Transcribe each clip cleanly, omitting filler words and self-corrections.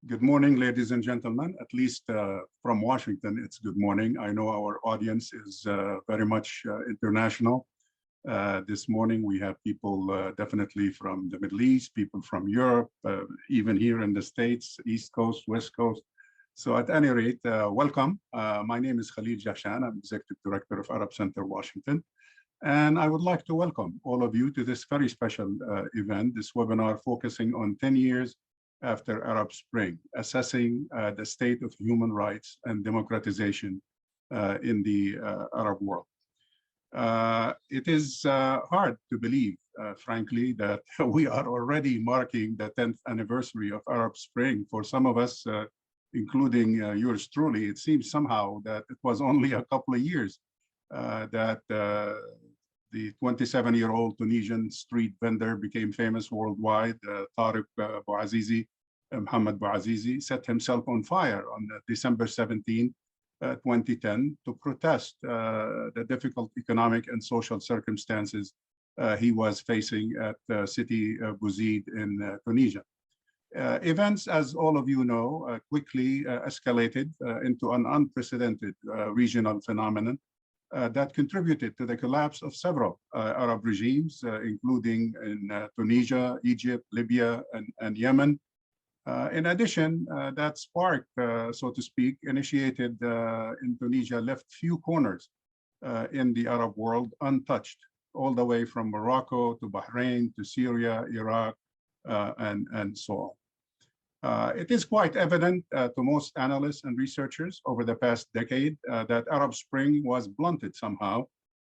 Good morning, ladies and gentlemen. At least from Washington, it's good morning. I know our audience is very much international. This morning, we have people definitely from the Middle East, people from Europe, even here in the States, East Coast, West Coast. So at any rate, welcome. My name is Khalil Jahshan. I'm Executive Director of Arab Center, Washington. And I would like to welcome all of you to this very special event, this webinar focusing on 10 years after Arab Spring, assessing the state of human rights and democratization in the Arab world. It is hard to believe, frankly, that we are already marking the 10th anniversary of Arab Spring. For some of us, including yours truly, it seems somehow that it was only a couple of years that the 27-year-old Tunisian street vendor became famous worldwide. Tariq Bouazizi, Mohammed Bouazizi, set himself on fire on December 17, 2010, to protest the difficult economic and social circumstances he was facing at city Bouzid in Tunisia. Events, as all of you know, quickly escalated into an unprecedented regional phenomenon that contributed to the collapse of several Arab regimes, including in Tunisia, Egypt, Libya, and Yemen. In addition, that spark, so to speak, initiated in Tunisia, left few corners in the Arab world untouched, all the way from Morocco to Bahrain to Syria, Iraq, and so on. It is quite evident to most analysts and researchers over the past decade that Arab Spring was blunted somehow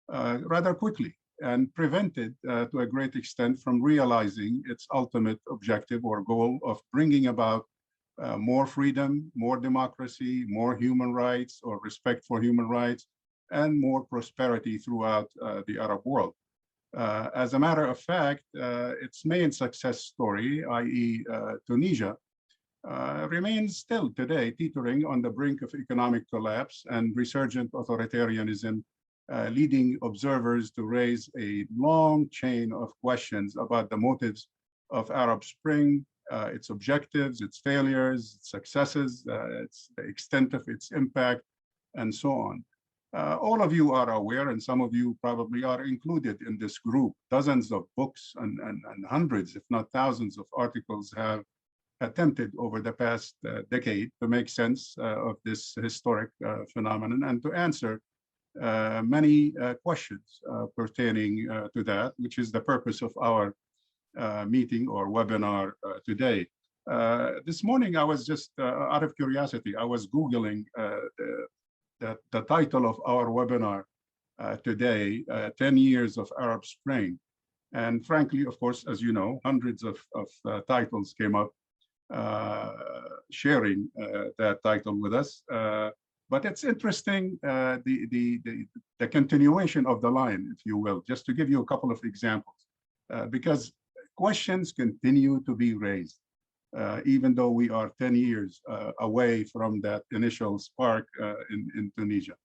rather quickly and prevented to a great extent from realizing its ultimate objective or goal of bringing about more freedom, more democracy, more human rights or respect for human rights, and more prosperity throughout the Arab world. As a matter of fact, its main success story, i.e. Tunisia, remains still today teetering on the brink of economic collapse and resurgent authoritarianism, leading observers to raise a long chain of questions about the motives of Arab Spring, its objectives, its failures, its successes, the extent of its impact, and so on. All of you are aware, and some of you probably are included in this group. Dozens of books and hundreds, if not thousands, of articles have attempted over the past decade to make sense of this historic phenomenon and to answer many questions pertaining to that, which is the purpose of our meeting or webinar today. This morning, I was just out of curiosity, I was Googling the title of our webinar today, 10 Years of Arab Spring. And frankly, of course, as you know, hundreds of titles came up sharing that title with us. But it's interesting, the continuation of the line, if you will, just to give you a couple of examples, because questions continue to be raised, even though we are 10 years away from that initial spark in Tunisia.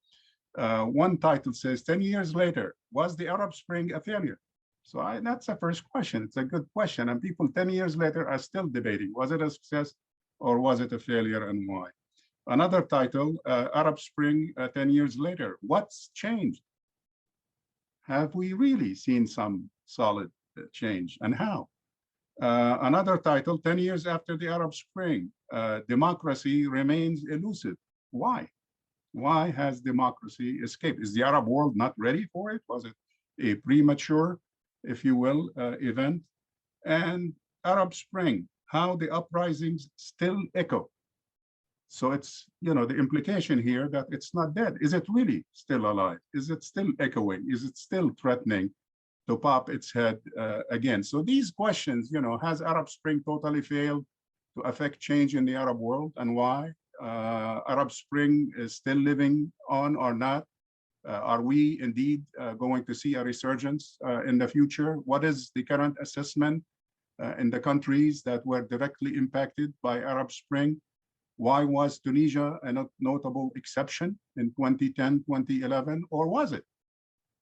One title says, 10 years later, was the Arab Spring a failure? So that's the first question. It's a good question. And people 10 years later are still debating, was it a success or was it a failure and why? Another title, Arab Spring 10 years later, what's changed? Have we really seen some solid change and how? Another title, 10 years after the Arab Spring, democracy remains elusive. Why? Why has democracy escaped? Is the Arab world not ready for it? Was it a premature, if you will, event? And Arab Spring, how the uprisings still echo. So it's, you know, the implication here that it's not dead. Is it really still alive? Is it still echoing? Is it still threatening to pop its head again? So these questions, you know, has Arab Spring totally failed to affect change in the Arab world and why? Arab Spring is still living on or not? Are we indeed going to see a resurgence in the future? What is the current assessment in the countries that were directly impacted by Arab Spring? Why was Tunisia a notable exception in 2010, 2011, or was it?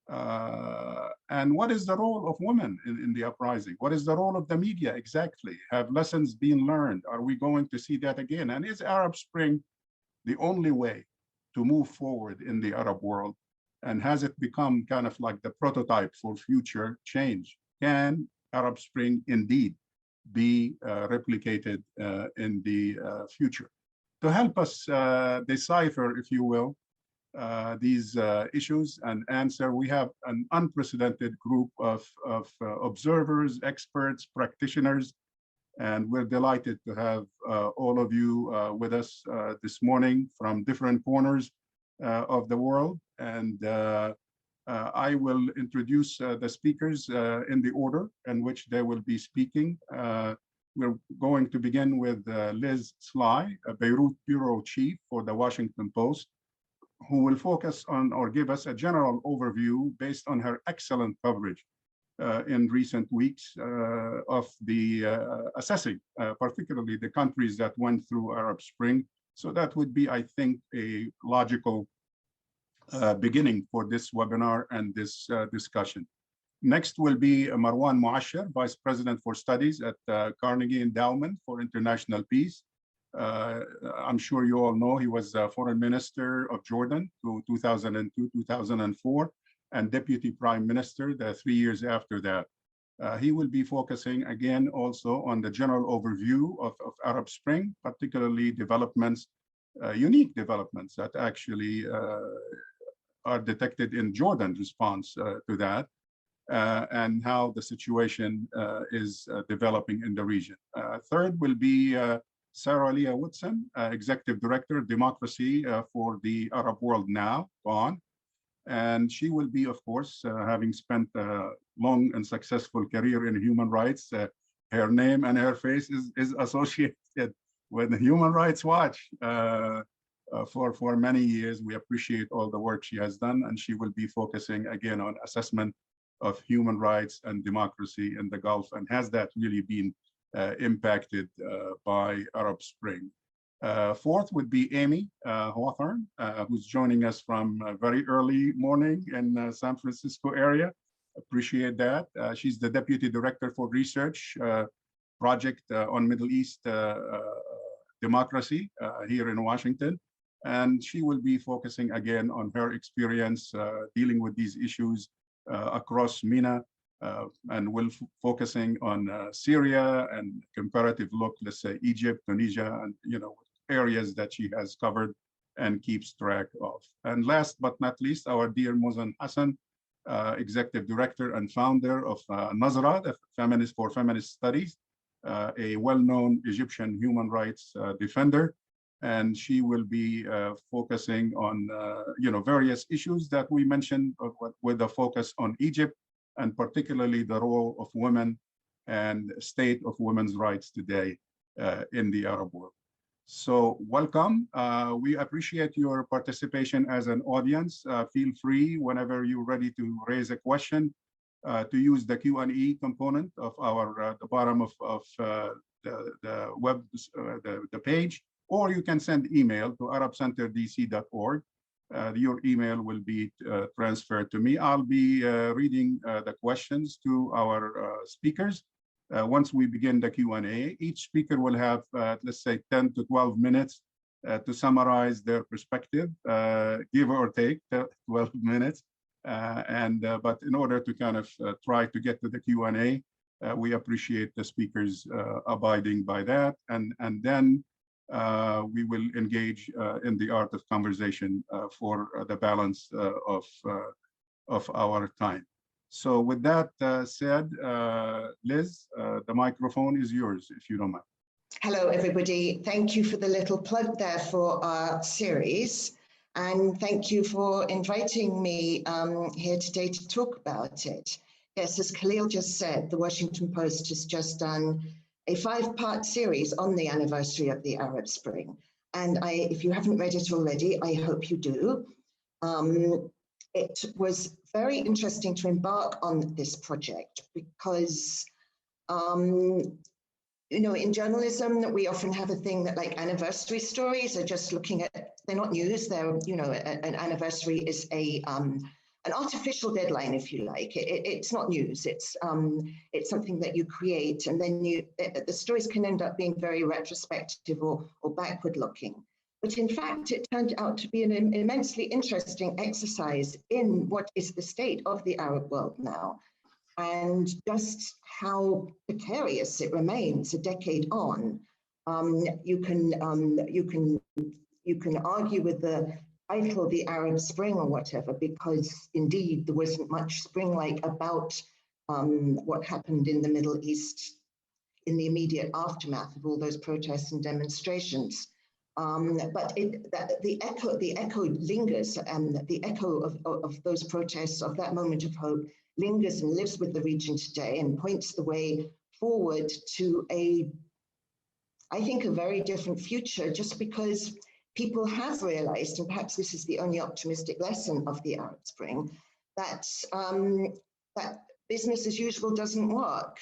And what is the role of women in the uprising? What is the role of the media exactly? Have lessons been learned? Are we going to see that again? And is Arab Spring the only way to move forward in the Arab world? And has it become kind of like the prototype for future change? Can Arab Spring indeed be replicated in the future? To help us decipher, if you will, these issues and answer, we have an unprecedented group of observers, experts, practitioners, and we're delighted to have all of you with us this morning from different corners of the world. And I will introduce the speakers in the order in which they will be speaking. We're going to begin with Liz Sly, a Beirut bureau chief for the Washington Post, who will focus on or give us a general overview based on her excellent coverage in recent weeks of the assessing, particularly the countries that went through Arab Spring. So that would be, I think, a logical beginning for this webinar and this discussion. Next will be Marwan Muasher, Vice President for Studies at Carnegie Endowment for International Peace. I'm sure you all know he was Foreign Minister of Jordan to 2002, 2004, and Deputy Prime Minister the 3 years after that. He will be focusing again also on the general overview of Arab Spring, particularly developments, unique developments that actually are detected in Jordan's response to that, and how the situation is developing in the region. Third will be Leah Whitson, Executive Director of Democracy for the Arab World Now, GON. And she will be, of course, having spent a long and successful career in human rights. Her name and her face is associated with the Human Rights Watch for many years. We appreciate all the work she has done, and she will be focusing again on assessment of human rights and democracy in the Gulf, and has that really been impacted by Arab Spring. Fourth would be Amy Hawthorne, who's joining us from a very early morning in San Francisco area. Appreciate that. She's the Deputy Director for Research Project on Middle East Democracy here in Washington. And she will be focusing again on her experience dealing with these issues across MENA, and will focusing on Syria and comparative look, let's say Egypt, Tunisia, and areas that she has covered and keeps track of. And last but not least, our dear Mozn Hassan, Executive Director and founder of Nazra, the Feminist for Feminist Studies, a well-known Egyptian human rights defender. And she will be focusing on various issues that we mentioned with a focus on Egypt, and particularly the role of women and state of women's rights today in the Arab world. So welcome. We appreciate your participation as an audience. Feel free whenever you're ready to raise a question to use the Q&A component of our the bottom of the web the page, or you can send email to arabcenterdc.org. Your email will be transferred to me. I'll be reading the questions to our speakers. Once we begin the Q&A, each speaker will have, let's say, 10 to 12 minutes to summarize their perspective, give or take 12 minutes. But in order to kind of try to get to the Q&A, we appreciate the speakers abiding by that. And then we will engage in the art of conversation for the balance of our time. So with that said, Liz, the microphone is yours, if you don't mind. Hello, everybody. Thank you for the little plug there for our series. And thank you for inviting me here today to talk about it. Yes, as Khalil just said, the Washington Post has just done a 5-part series on the anniversary of the Arab Spring. And if you haven't read it already, I hope you do. It was very interesting to embark on this project because, in journalism, we often have a thing that like anniversary stories are just looking at, they're not news, they're, an anniversary is a an artificial deadline, if you like. It's not news. It's something that you create, and then the stories can end up being very retrospective or backward-looking. But in fact, it turned out to be an immensely interesting exercise in what is the state of the Arab world now, and just how precarious it remains a decade on. You can argue with the title, the Arab Spring or whatever, because indeed there wasn't much spring-like about what happened in the Middle East in the immediate aftermath of all those protests and demonstrations. But the echo lingers, and the echo of those protests, of that moment of hope, lingers and lives with the region today and points the way forward to I think, a very different future, just because people have realized, and perhaps this is the only optimistic lesson of the Arab Spring, that, that business as usual doesn't work.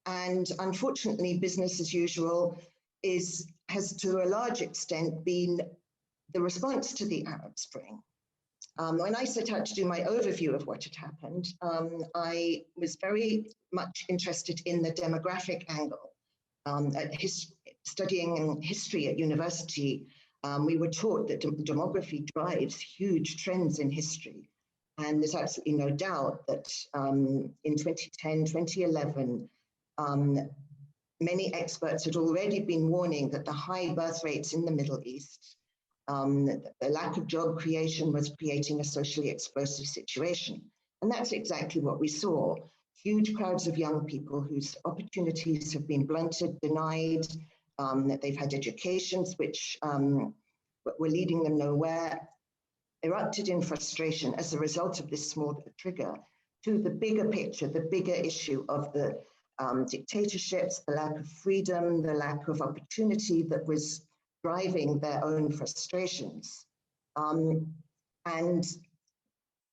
And unfortunately, business as usual has to a large extent been the response to the Arab Spring. When I set out to do my overview of what had happened, I was very much interested in the demographic angle. Studying history at university, we were taught that demography drives huge trends in history. And there's absolutely no doubt that in 2010, 2011, many experts had already been warning that the high birth rates in the Middle East, the lack of job creation was creating a socially explosive situation. And that's exactly what we saw. Huge crowds of young people whose opportunities have been blunted, denied, that they've had educations which were leading them nowhere, erupted in frustration as a result of this small trigger to the bigger picture, the bigger issue of the dictatorships, the lack of freedom, the lack of opportunity that was driving their own frustrations. And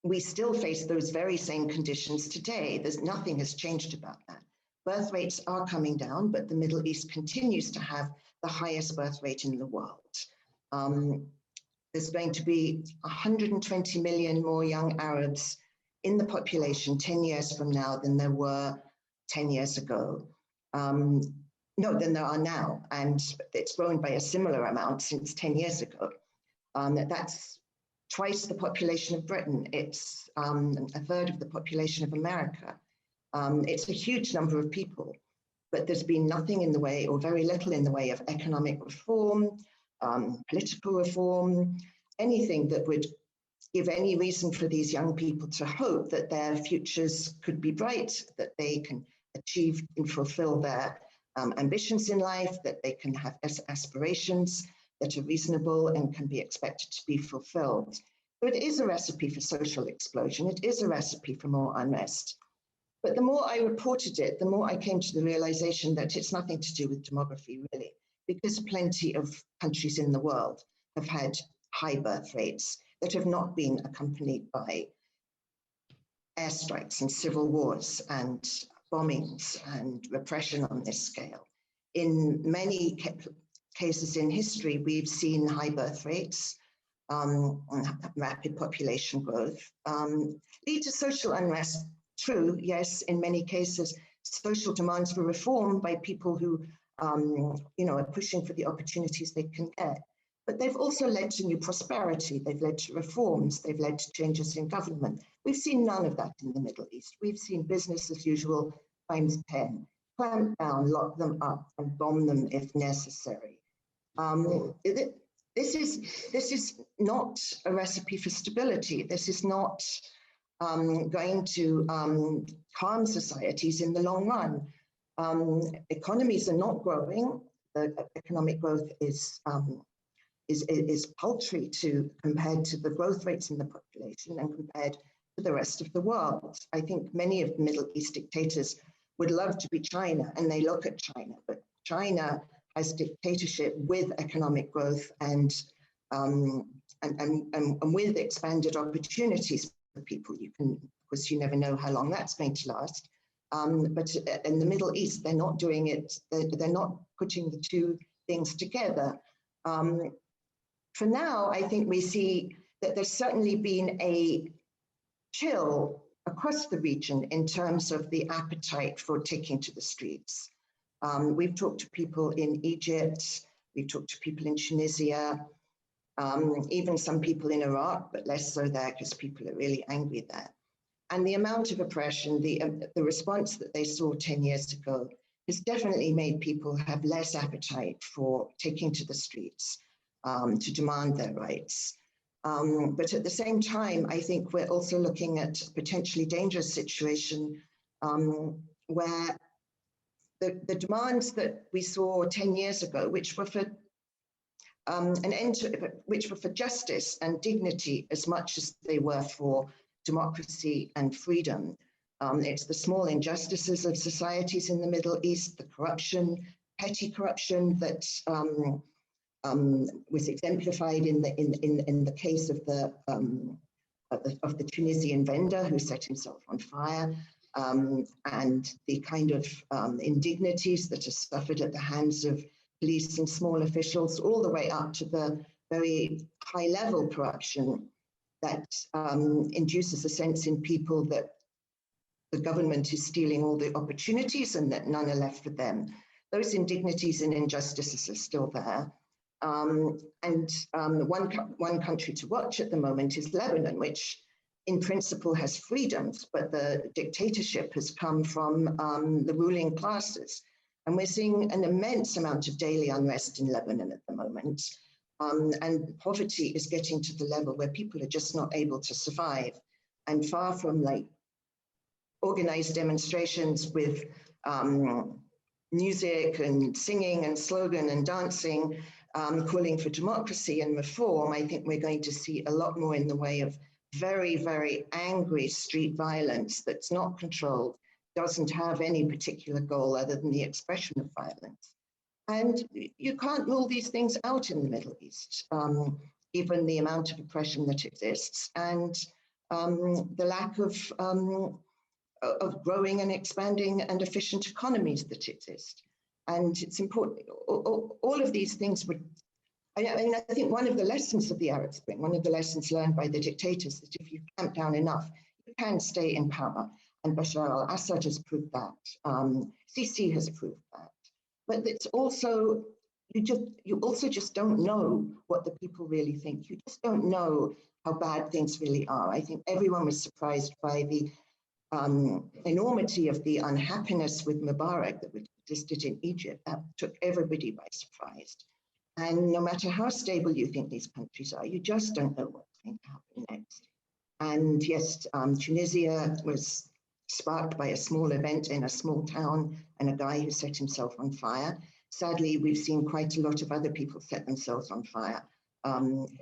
we still face those very same conditions today. Nothing has changed about that. Birth rates are coming down, but the Middle East continues to have the highest birth rate in the world. There's going to be 120 million more young Arabs in the population 10 years from now than there were 10 years ago. No, than there are now, and it's grown by a similar amount since 10 years ago. That's twice the population of Britain. It's a third of the population of America. It's a huge number of people, but there's been nothing in the way, or very little in the way, of economic reform, political reform, anything that would give any reason for these young people to hope that their futures could be bright, that they can achieve and fulfill their ambitions in life, that they can have aspirations that are reasonable and can be expected to be fulfilled. So it is a recipe for social explosion. It is a recipe for more unrest. But the more I reported it, the more I came to the realization that it's nothing to do with demography, really, because plenty of countries in the world have had high birth rates that have not been accompanied by airstrikes and civil wars and bombings and repression on this scale. In many cases in history, we've seen high birth rates, rapid population growth, lead to social unrest. True, yes, in many cases, social demands for reform by people who are pushing for the opportunities they can get. But they've also led to new prosperity. They've led to reforms. They've led to changes in government. We've seen none of that in the Middle East. We've seen business as usual times 10, clamp down, lock them up, and bomb them if necessary. This is not a recipe for stability. This is not going to calm societies in the long run. Economies are not growing. The economic growth is paltry compared to the growth rates in the population and compared to the rest of the world. I think many of the Middle East dictators would love to be China, and they look at China, but China has dictatorship with economic growth and with expanded opportunities for people. You can, of course, you never know how long that's going to last. But in the Middle East, they're not doing it. They're not putting the two things together. For now, I think we see that there's certainly been a chill across the region in terms of the appetite for taking to the streets. We've talked to people in Egypt, we've talked to people in Tunisia, even some people in Iraq, but less so there because people are really angry there. And the amount of oppression, the response that they saw 10 years ago has definitely made people have less appetite for taking to the streets to demand their rights. But at the same time, I think we're also looking at a potentially dangerous situation where the demands that we saw 10 years ago, which were for which were for justice and dignity as much as they were for democracy and freedom. It's the small injustices of societies in the Middle East, the corruption, petty corruption that was exemplified in the case of the Tunisian vendor who set himself on fire, and the kind of indignities that are suffered at the hands of police and small officials, all the way up to the very high-level corruption that induces a sense in people that the government is stealing all the opportunities and that none are left for them. Those indignities and injustices are still there. One country to watch at the moment is Lebanon, which in principle has freedoms, but the dictatorship has come from the ruling classes. And we're seeing an immense amount of daily unrest in Lebanon at the moment. And poverty is getting to the level where people are just not able to survive. And far from like organized demonstrations with music and singing and slogan and dancing, calling for democracy and reform, I think we're going to see a lot more in the way of very, very angry street violence that's not controlled, doesn't have any particular goal other than the expression of violence. And you can't rule these things out in the Middle East, given the amount of oppression that exists and the lack of growing and expanding and efficient economies that exist. And it's important, all of these things would, I think one of the lessons of the Arab Spring, one of the lessons learned by the dictators, that if you clamp down enough, you can stay in power. And Bashar al-Assad has proved that. Sisi has proved that. But it's also, you also just don't know what the people really think. You just don't know how bad things really are. I think everyone was surprised by the enormity of the unhappiness with Mubarak that existed in Egypt. That took everybody by surprise. And no matter how stable you think these countries are, you just don't know what's going to happen next. And yes, Tunisia was sparked by a small event in a small town and a guy who set himself on fire. Sadly, we've seen quite a lot of other people set themselves on fire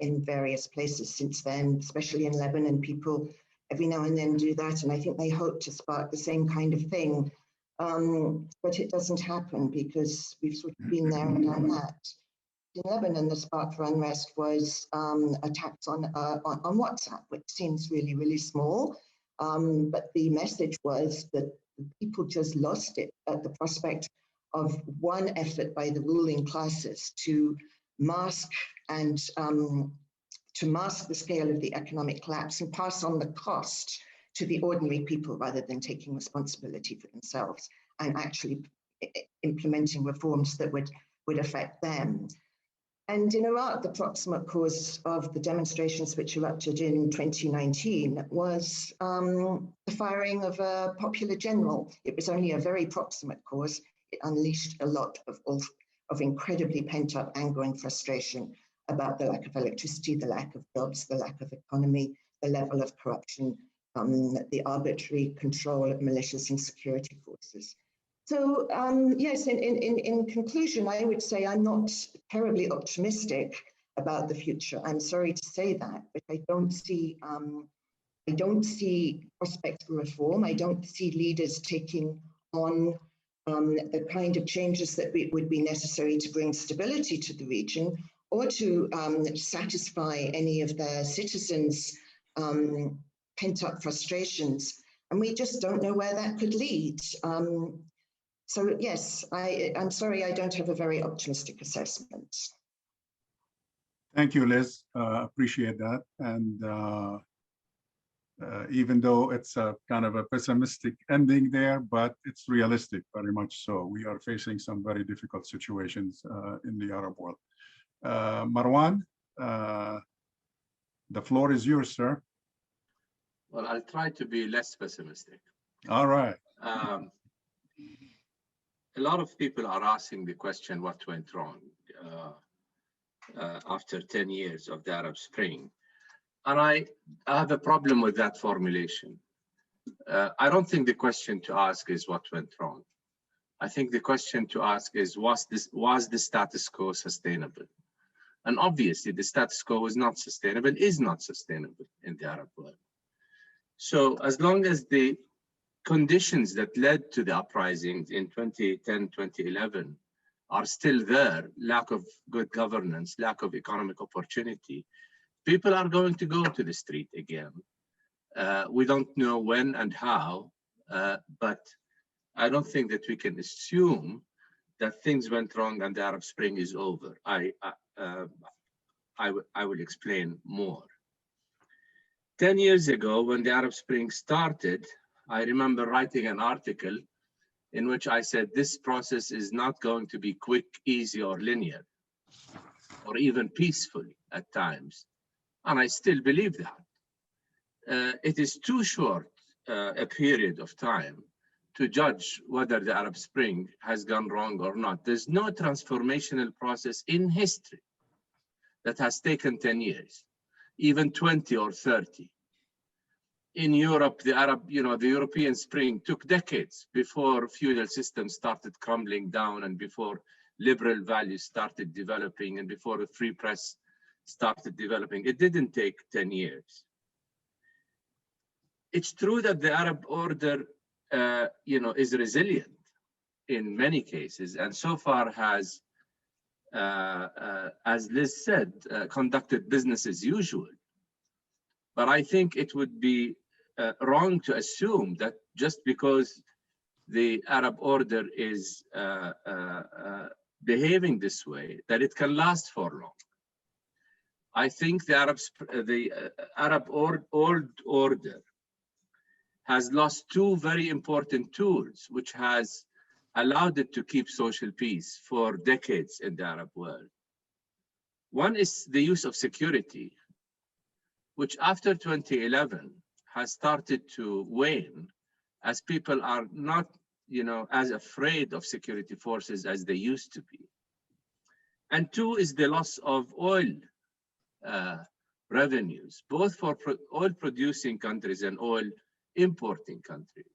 in various places since then, especially in Lebanon. People every now and then do that, and I think they hope to spark the same kind of thing. But it doesn't happen because we've sort of been there and done that. In Lebanon, the spark for unrest was attacks on WhatsApp, which seems really, really small. But the message was that people just lost it at the prospect of one effort by the ruling classes to mask and to mask the scale of the economic collapse and pass on the cost to the ordinary people rather than taking responsibility for themselves and actually implementing reforms that would affect them. And in Iraq, the proximate cause of the demonstrations which erupted in 2019 was the firing of a popular general. It was only a very proximate cause. It unleashed a lot of incredibly pent-up anger and frustration about the lack of electricity, the lack of jobs, the lack of economy, the level of corruption, the arbitrary control of militias and security forces. So yes, in conclusion, I would say I'm not terribly optimistic about the future. I'm sorry to say that, but I don't see prospects for reform. I don't see leaders taking on the kind of changes that would be necessary to bring stability to the region or to satisfy any of their citizens' pent-up frustrations. And we just don't know where that could lead. So yes, I'm sorry, I don't have a very optimistic assessment. Thank you, Liz. Appreciate that. And even though it's a kind of a pessimistic ending there, but it's realistic, very much so. We are facing some very difficult situations in the Arab world. Marwan, the floor is yours, sir. Well, I'll try to be less pessimistic. All right. A lot of people are asking the question, what went wrong after 10 years of the Arab Spring? And I have a problem with that formulation. I don't think the question to ask is what went wrong. I think the question to ask is, was the status quo sustainable? And obviously the status quo is not sustainable, is not sustainable in the Arab world. So as long as the conditions that led to the uprisings in 2010, 2011 are still there, lack of good governance, lack of economic opportunity, people are going to go to the street again. We don't know when and how, but I don't think that we can assume that things went wrong and the Arab Spring is over. I will explain more. 10 years ago, when the Arab Spring started, I remember writing an article in which I said this process is not going to be quick, easy, or linear, or even peaceful at times. And I still believe that. It is too short a period of time to judge whether the Arab Spring has gone wrong or not. There's no transformational process in history that has taken 10 years, even 20 or 30. In Europe, the European Spring took decades before feudal systems started crumbling down and before liberal values started developing and before the free press started developing. It didn't take 10 years. It's true that the Arab order, is resilient in many cases, and so far has, as Liz said, conducted business as usual. But I think it would be wrong to assume that just because the Arab order is behaving this way, that it can last for long. I think the Arab old order has lost two very important tools, which has allowed it to keep social peace for decades in the Arab world. One is the use of security, which after 2011 has started to wane as people are not, as afraid of security forces as they used to be. And two is the loss of oil revenues, both for oil producing countries and oil importing countries.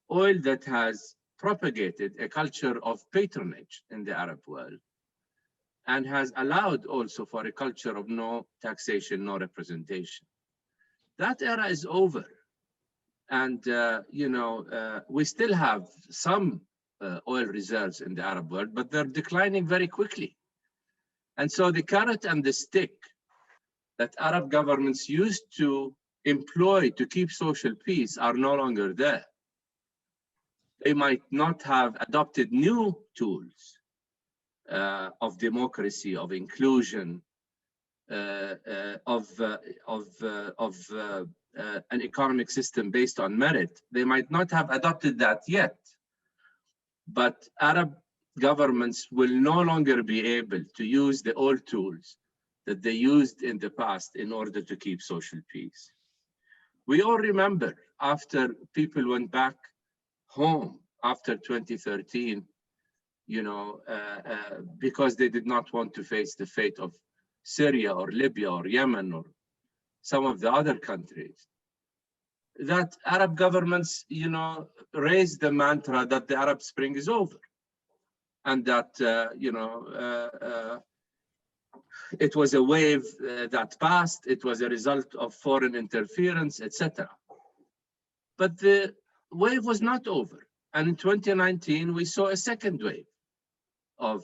Oil that has propagated a culture of patronage in the Arab world and has allowed also for a culture of no taxation, no representation. That era is over. And, we still have some oil reserves in the Arab world, but they're declining very quickly. And so the carrot and the stick that Arab governments used to employ to keep social peace are no longer there. They might not have adopted new tools of democracy, of inclusion, of an economic system based on merit. They might not have adopted that yet, but Arab governments will no longer be able to use the old tools that they used in the past in order to keep social peace. We all remember after people went back home after 2013, because they did not want to face the fate of Syria or Libya or Yemen or some of the other countries, that Arab governments, raised the mantra that the Arab Spring is over, and that, it was a wave that passed, it was a result of foreign interference, etc. But the wave was not over. And in 2019, we saw a second wave of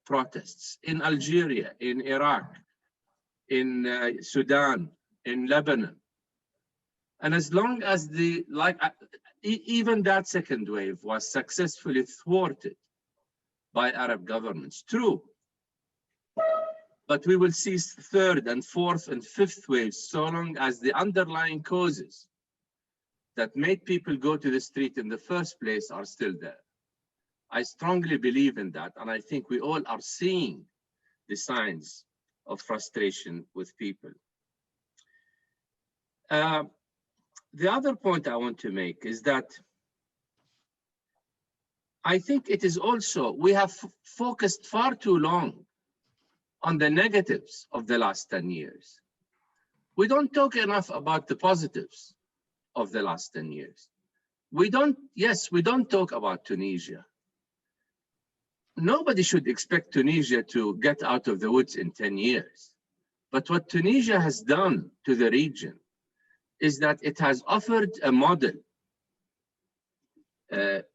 protests in Algeria, in Iraq, in Sudan, in Lebanon. And as long as even that second wave was successfully thwarted by Arab governments, true, But we will see third and fourth and fifth waves so long as the underlying causes that made people go to the street in the first place are still there. I strongly believe in that, and I think we all are seeing the signs of frustration with people. The other point I want to make is that I think it is also, we have focused far too long on the negatives of the last 10 years. We don't talk enough about the positives of the last 10 years. We don't talk about Tunisia. Nobody should expect Tunisia to get out of the woods in 10 years. But what Tunisia has done to the region is that it has offered a model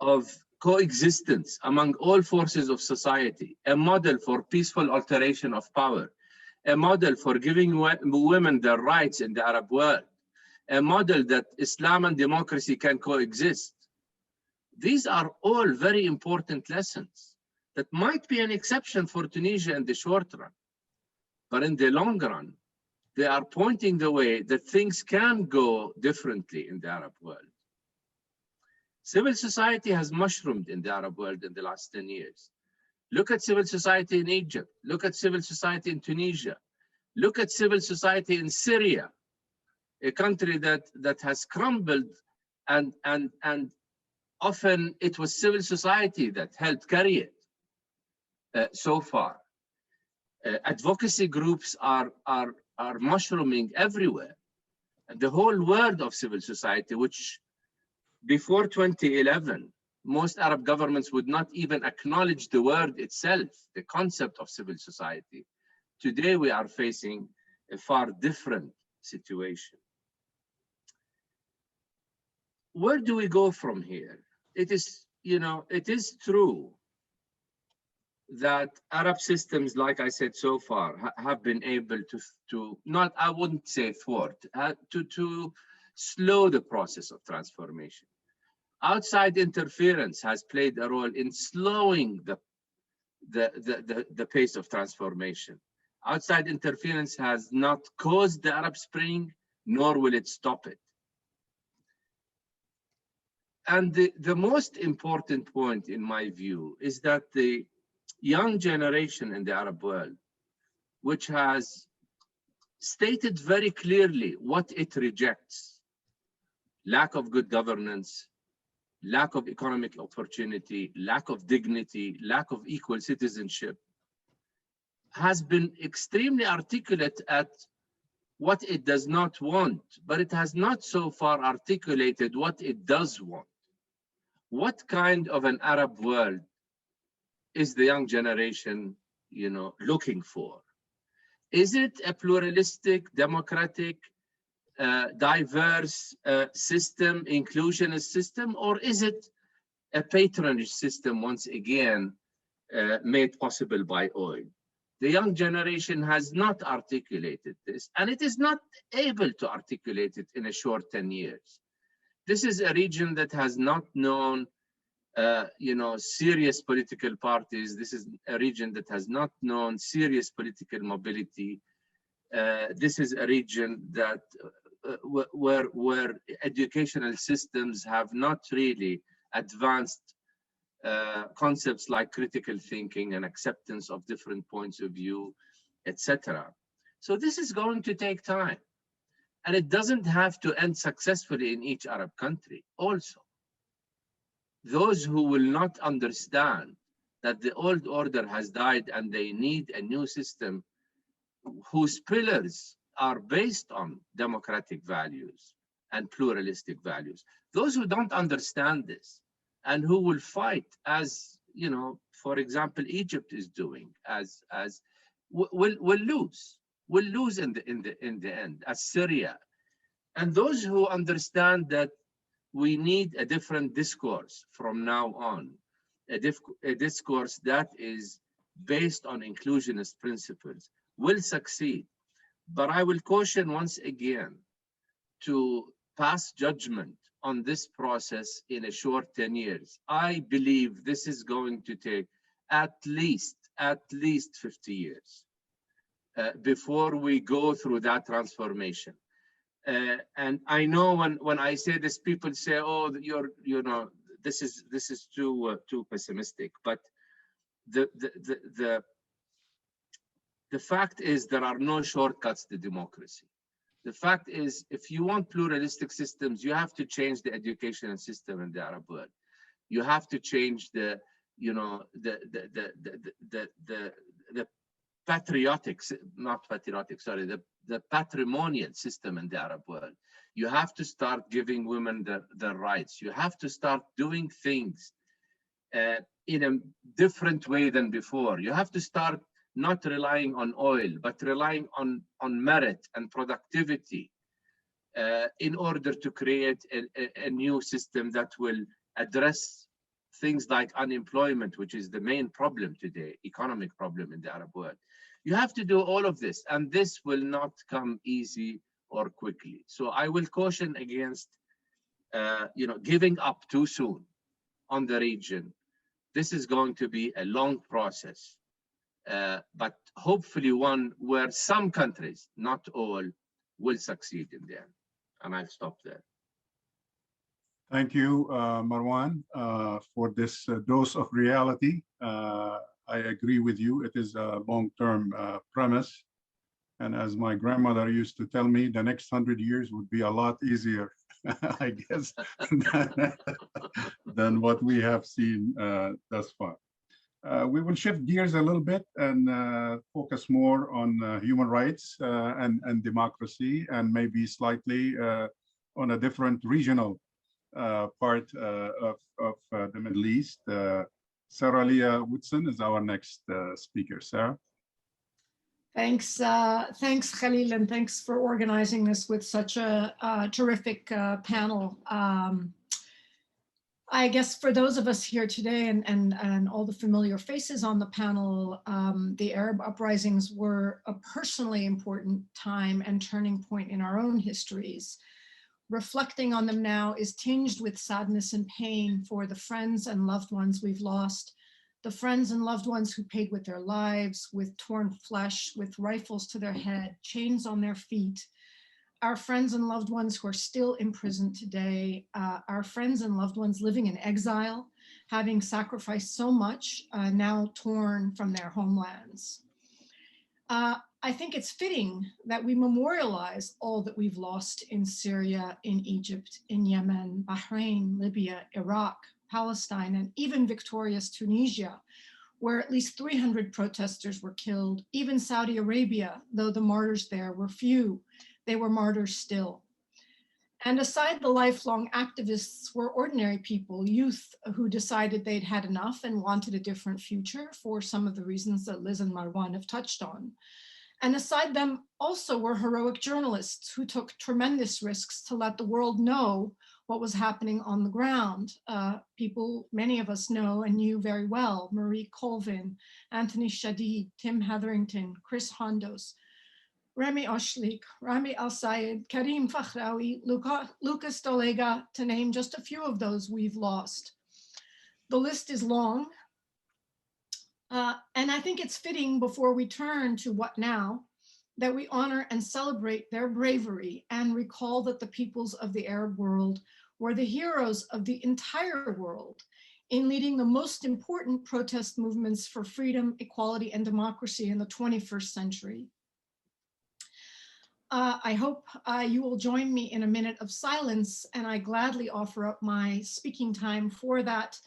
of coexistence among all forces of society, a model for peaceful alteration of power, a model for giving women their rights in the Arab world, a model that Islam and democracy can coexist. These are all very important lessons that might be an exception for Tunisia in the short run. But in the long run, they are pointing the way that things can go differently in the Arab world. Civil society has mushroomed in the Arab world in the last 10 years. Look at civil society in Egypt. Look at civil society in Tunisia. Look at civil society in Syria, a country that has crumbled, and often it was civil society that helped carry it so far. Advocacy groups are mushrooming everywhere. And the whole world of civil society, which before 2011, most Arab governments would not even acknowledge the word itself, the concept of civil society. Today, we are facing a far different situation. Where do we go from here? It is, it is true that Arab systems, like I said so far, have been able to not, I wouldn't say thwart, to slow the process of transformation. Outside interference has played a role in slowing the pace of transformation. Outside interference has not caused the Arab Spring, nor will it stop it. And the most important point, in my view, is that the young generation in the Arab world, which has stated very clearly what it rejects: lack of good governance, lack of economic opportunity, lack of dignity, lack of equal citizenship, has been extremely articulate at what it does not want, but it has not so far articulated what it does want. What kind of an Arab world is the young generation, looking for? Is it a pluralistic, democratic, diverse system, inclusionist system, or is it a patronage system, once again, made possible by oil? The young generation has not articulated this, and it is not able to articulate it in a short 10 years. This is a region that has not known serious political parties. This is a region that has not known serious political mobility. This is a region that where educational systems have not really advanced concepts like critical thinking and acceptance of different points of view, etc. So this is going to take time, and it doesn't have to end successfully in each Arab country. Also, those who will not understand that the old order has died and they need a new system whose pillars are based on democratic values and pluralistic values. Those who don't understand this and who will fight, as for example, Egypt is doing, will lose in the end, as Syria. And those who understand that we need a different discourse from now on, a discourse that is based on inclusionist principles, will succeed. But I will caution once again to pass judgment on this process in a short 10 years. I believe this is going to take at least 50 years. before we go through that transformation. And I know when I say this, people say, "Oh, this is too pessimistic." But the fact is, there are no shortcuts to democracy. The fact is, if you want pluralistic systems, you have to change the educational system in the Arab world. You have to change the patrimonial system in the Arab world. You have to start giving women their rights. You have to start doing things in a different way than before. You have to start not relying on oil, but relying on merit and productivity in order to create a new system that will address things like unemployment, which is the main problem today, economic problem in the Arab world. You have to do all of this, and this will not come easy or quickly. So I will caution against giving up too soon on the region. This is going to be a long process, but hopefully one where some countries, not all, will succeed in the end. And I'll stop there. Thank you, Marwan, for this dose of reality. I agree with you. It is a long-term premise. And as my grandmother used to tell me, the next 100 years would be a lot easier, I guess, than what we have seen thus far. We will shift gears a little bit and focus more on human rights and democracy, and maybe slightly on a different regional part of the Middle East. Leah Whitson is our next speaker. Sarah. Thanks, Khalil, and thanks for organizing this with such a terrific panel. I guess for those of us here today and all the familiar faces on the panel, the Arab uprisings were a personally important time and turning point in our own histories. Reflecting on them now is tinged with sadness and pain for the friends and loved ones we've lost, the friends and loved ones who paid with their lives, with torn flesh, with rifles to their head, chains on their feet, our friends and loved ones who are still imprisoned today, our friends and loved ones living in exile, having sacrificed so much, now torn from their homelands. I think it's fitting that we memorialize all that we've lost in Syria, in Egypt, in Yemen, Bahrain, Libya, Iraq, Palestine, and even victorious Tunisia, where at least 300 protesters were killed. Even Saudi Arabia, though the martyrs there were few, they were martyrs still. And aside the lifelong activists were ordinary people, youth who decided they'd had enough and wanted a different future for some of the reasons that Liz and Marwan have touched on. And aside them also were heroic journalists who took tremendous risks to let the world know what was happening on the ground. People many of us know and knew very well: Marie Colvin, Anthony Shadid, Tim Hetherington, Chris Hondos, Remy Oshlik, Rami Al-Sayed, Karim Fakhraoui, Lucas Dolega, to name just a few of those we've lost. The list is long. And I think it's fitting, before we turn to what now, that we honor and celebrate their bravery and recall that the peoples of the Arab world were the heroes of the entire world in leading the most important protest movements for freedom, equality, and democracy in the 21st century. I hope you will join me in a minute of silence, and I gladly offer up my speaking time for that,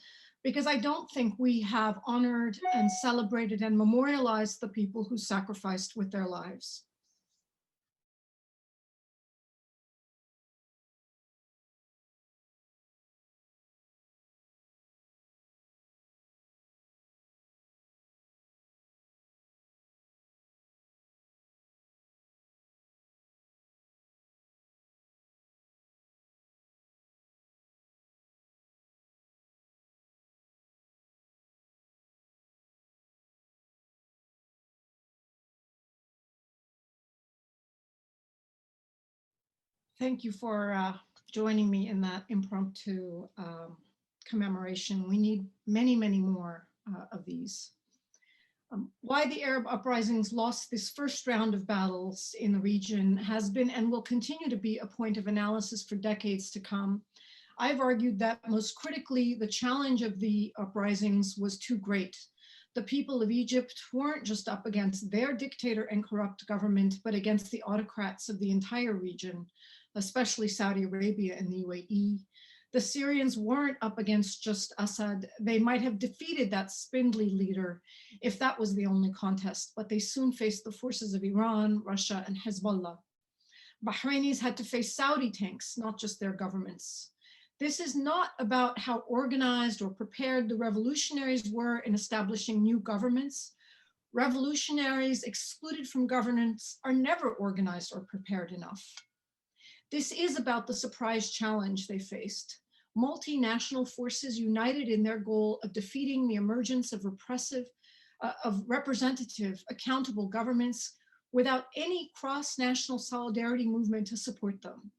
because I don't think we have honored and celebrated and memorialized the people who sacrificed with their lives. Thank you for joining me in that impromptu commemoration. We need many, many more of these. Why the Arab uprisings lost this first round of battles in the region has been and will continue to be a point of analysis for decades to come. I've argued that most critically, the challenge of the uprisings was too great. The people of Egypt weren't just up against their dictator and corrupt government, but against the autocrats of the entire region, especially Saudi Arabia and the UAE. The Syrians weren't up against just Assad. They might have defeated that spindly leader if that was the only contest, but they soon faced the forces of Iran, Russia, and Hezbollah. Bahrainis had to face Saudi tanks, not just their governments. This is not about how organized or prepared the revolutionaries were in establishing new governments. Revolutionaries excluded from governance are never organized or prepared enough. This is about the surprise challenge they faced. Multinational forces united in their goal of defeating the emergence of representative, accountable governments without any cross-national solidarity movement to support them.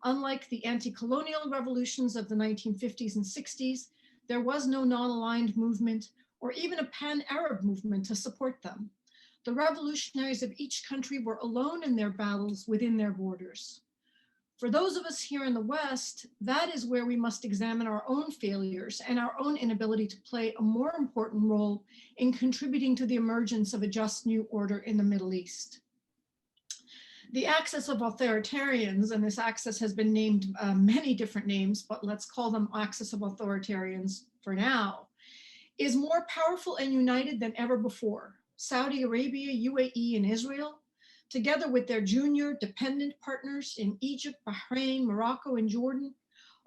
Unlike the anti-colonial revolutions of the 1950s and 60s, there was no non-aligned movement or even a pan-Arab movement to support them. The revolutionaries of each country were alone in their battles within their borders. For those of us here in the West, that is where we must examine our own failures and our own inability to play a more important role in contributing to the emergence of a just new order in the Middle East. The axis of authoritarians, and this axis has been named many different names, but let's call them axis of authoritarians for now, is more powerful and united than ever before. Saudi Arabia, UAE, and Israel, together with their junior dependent partners in Egypt, Bahrain, Morocco, and Jordan,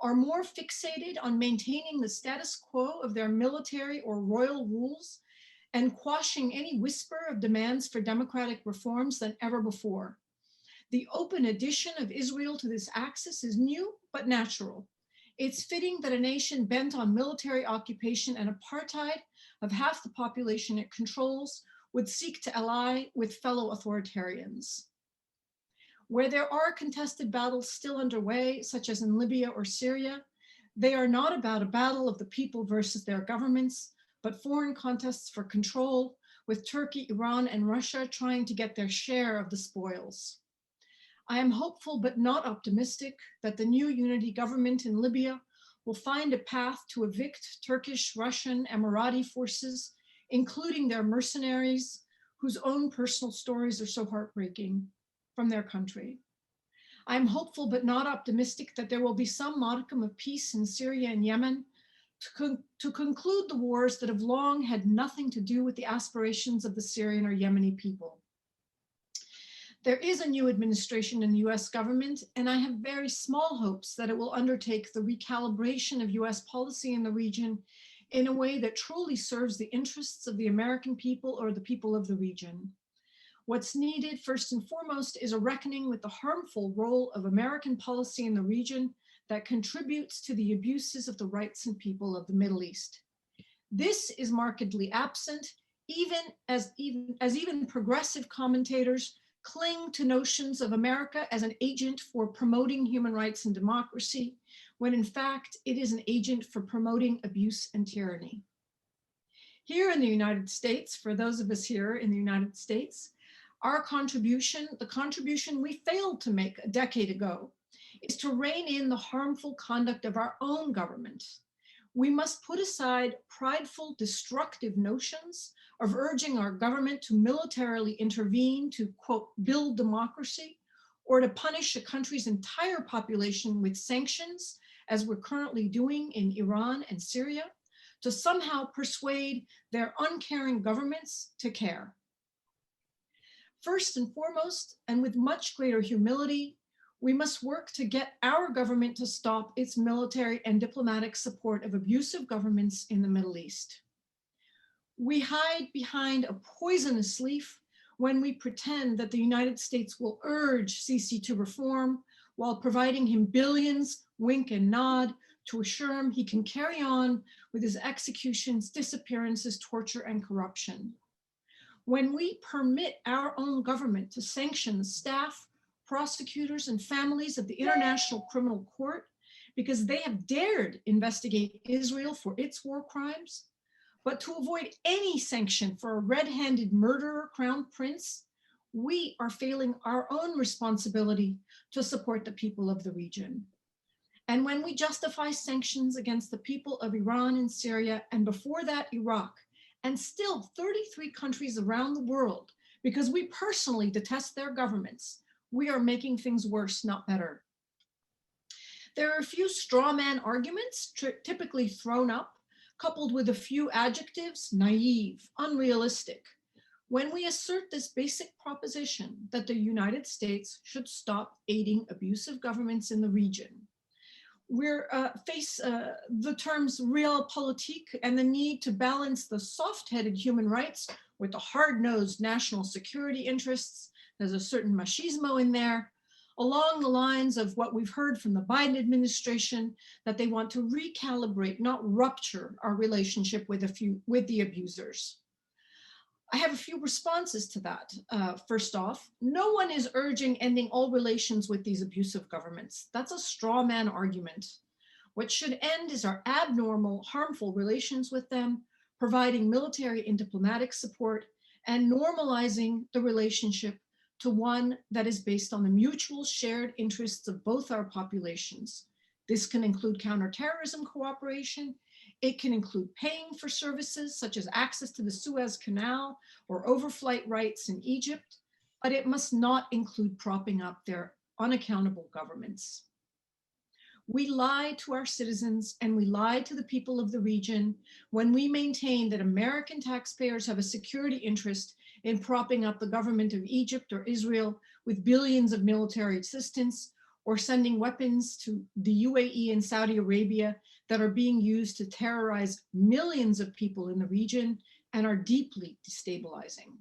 are more fixated on maintaining the status quo of their military or royal rules and quashing any whisper of demands for democratic reforms than ever before. The open addition of Israel to this axis is new but natural. It's fitting that a nation bent on military occupation and apartheid of half the population it controls would seek to ally with fellow authoritarians. Where there are contested battles still underway, such as in Libya or Syria, they are not about a battle of the people versus their governments, but foreign contests for control, with Turkey, Iran, and Russia trying to get their share of the spoils. I am hopeful but not optimistic that the new unity government in Libya will find a path to evict Turkish, Russian, Emirati forces, including their mercenaries, whose own personal stories are so heartbreaking, from their country. I'm hopeful but not optimistic that there will be some modicum of peace in Syria and Yemen to conclude the wars that have long had nothing to do with the aspirations of the Syrian or Yemeni people. There is a new administration in the US government, and I have very small hopes that it will undertake the recalibration of US policy in the region in a way that truly serves the interests of the American people or the people of the region. What's needed first and foremost is a reckoning with the harmful role of American policy in the region that contributes to the abuses of the rights and people of the Middle East. This is markedly absent, even progressive commentators cling to notions of America as an agent for promoting human rights and democracy, when in fact it is an agent for promoting abuse and tyranny. Here in the United States, for those of us here in the United States, our contribution, the contribution we failed to make a decade ago, is to rein in the harmful conduct of our own government. We must put aside prideful, destructive notions of urging our government to militarily intervene to, quote, build democracy, or to punish a country's entire population with sanctions, as we're currently doing in Iran and Syria, to somehow persuade their uncaring governments to care. First and foremost, and with much greater humility, we must work to get our government to stop its military and diplomatic support of abusive governments in the Middle East. We hide behind a poisonous leaf when we pretend that the United States will urge Sisi to reform while providing him billions, wink and nod, to assure him he can carry on with his executions, disappearances, torture, and corruption. When we permit our own government to sanction the staff, prosecutors, and families of the International Criminal Court because they have dared investigate Israel for its war crimes, But to avoid any sanction for a red-handed murderer crown prince, we are failing our own responsibility to support the people of the region. And when we justify sanctions against the people of Iran and Syria, and before that Iraq, and still 33 countries around the world, because we personally detest their governments, we are making things worse, not better. There are a few straw man arguments typically thrown up, coupled with a few adjectives, naive, unrealistic, when we assert this basic proposition that the United States should stop aiding abusive governments in the region. We face the terms realpolitik and the need to balance the soft-headed human rights with the hard-nosed national security interests. There's a certain machismo in there, along the lines of what we've heard from the Biden administration, that they want to recalibrate, not rupture our relationship with the abusers. I have a few responses to that. First off, no one is urging ending all relations with these abusive governments. That's a straw man argument. What should end is our abnormal, harmful relations with them, providing military and diplomatic support, and normalizing the relationship to one that is based on the mutual shared interests of both our populations. This can include counterterrorism cooperation. It can include paying for services such as access to the Suez Canal or overflight rights in Egypt, but it must not include propping up their unaccountable governments. We lie to our citizens and we lie to the people of the region when we maintain that American taxpayers have a security interest in propping up the government of Egypt or Israel with billions of military assistance, or sending weapons to the UAE and Saudi Arabia that are being used to terrorize millions of people in the region and are deeply destabilizing.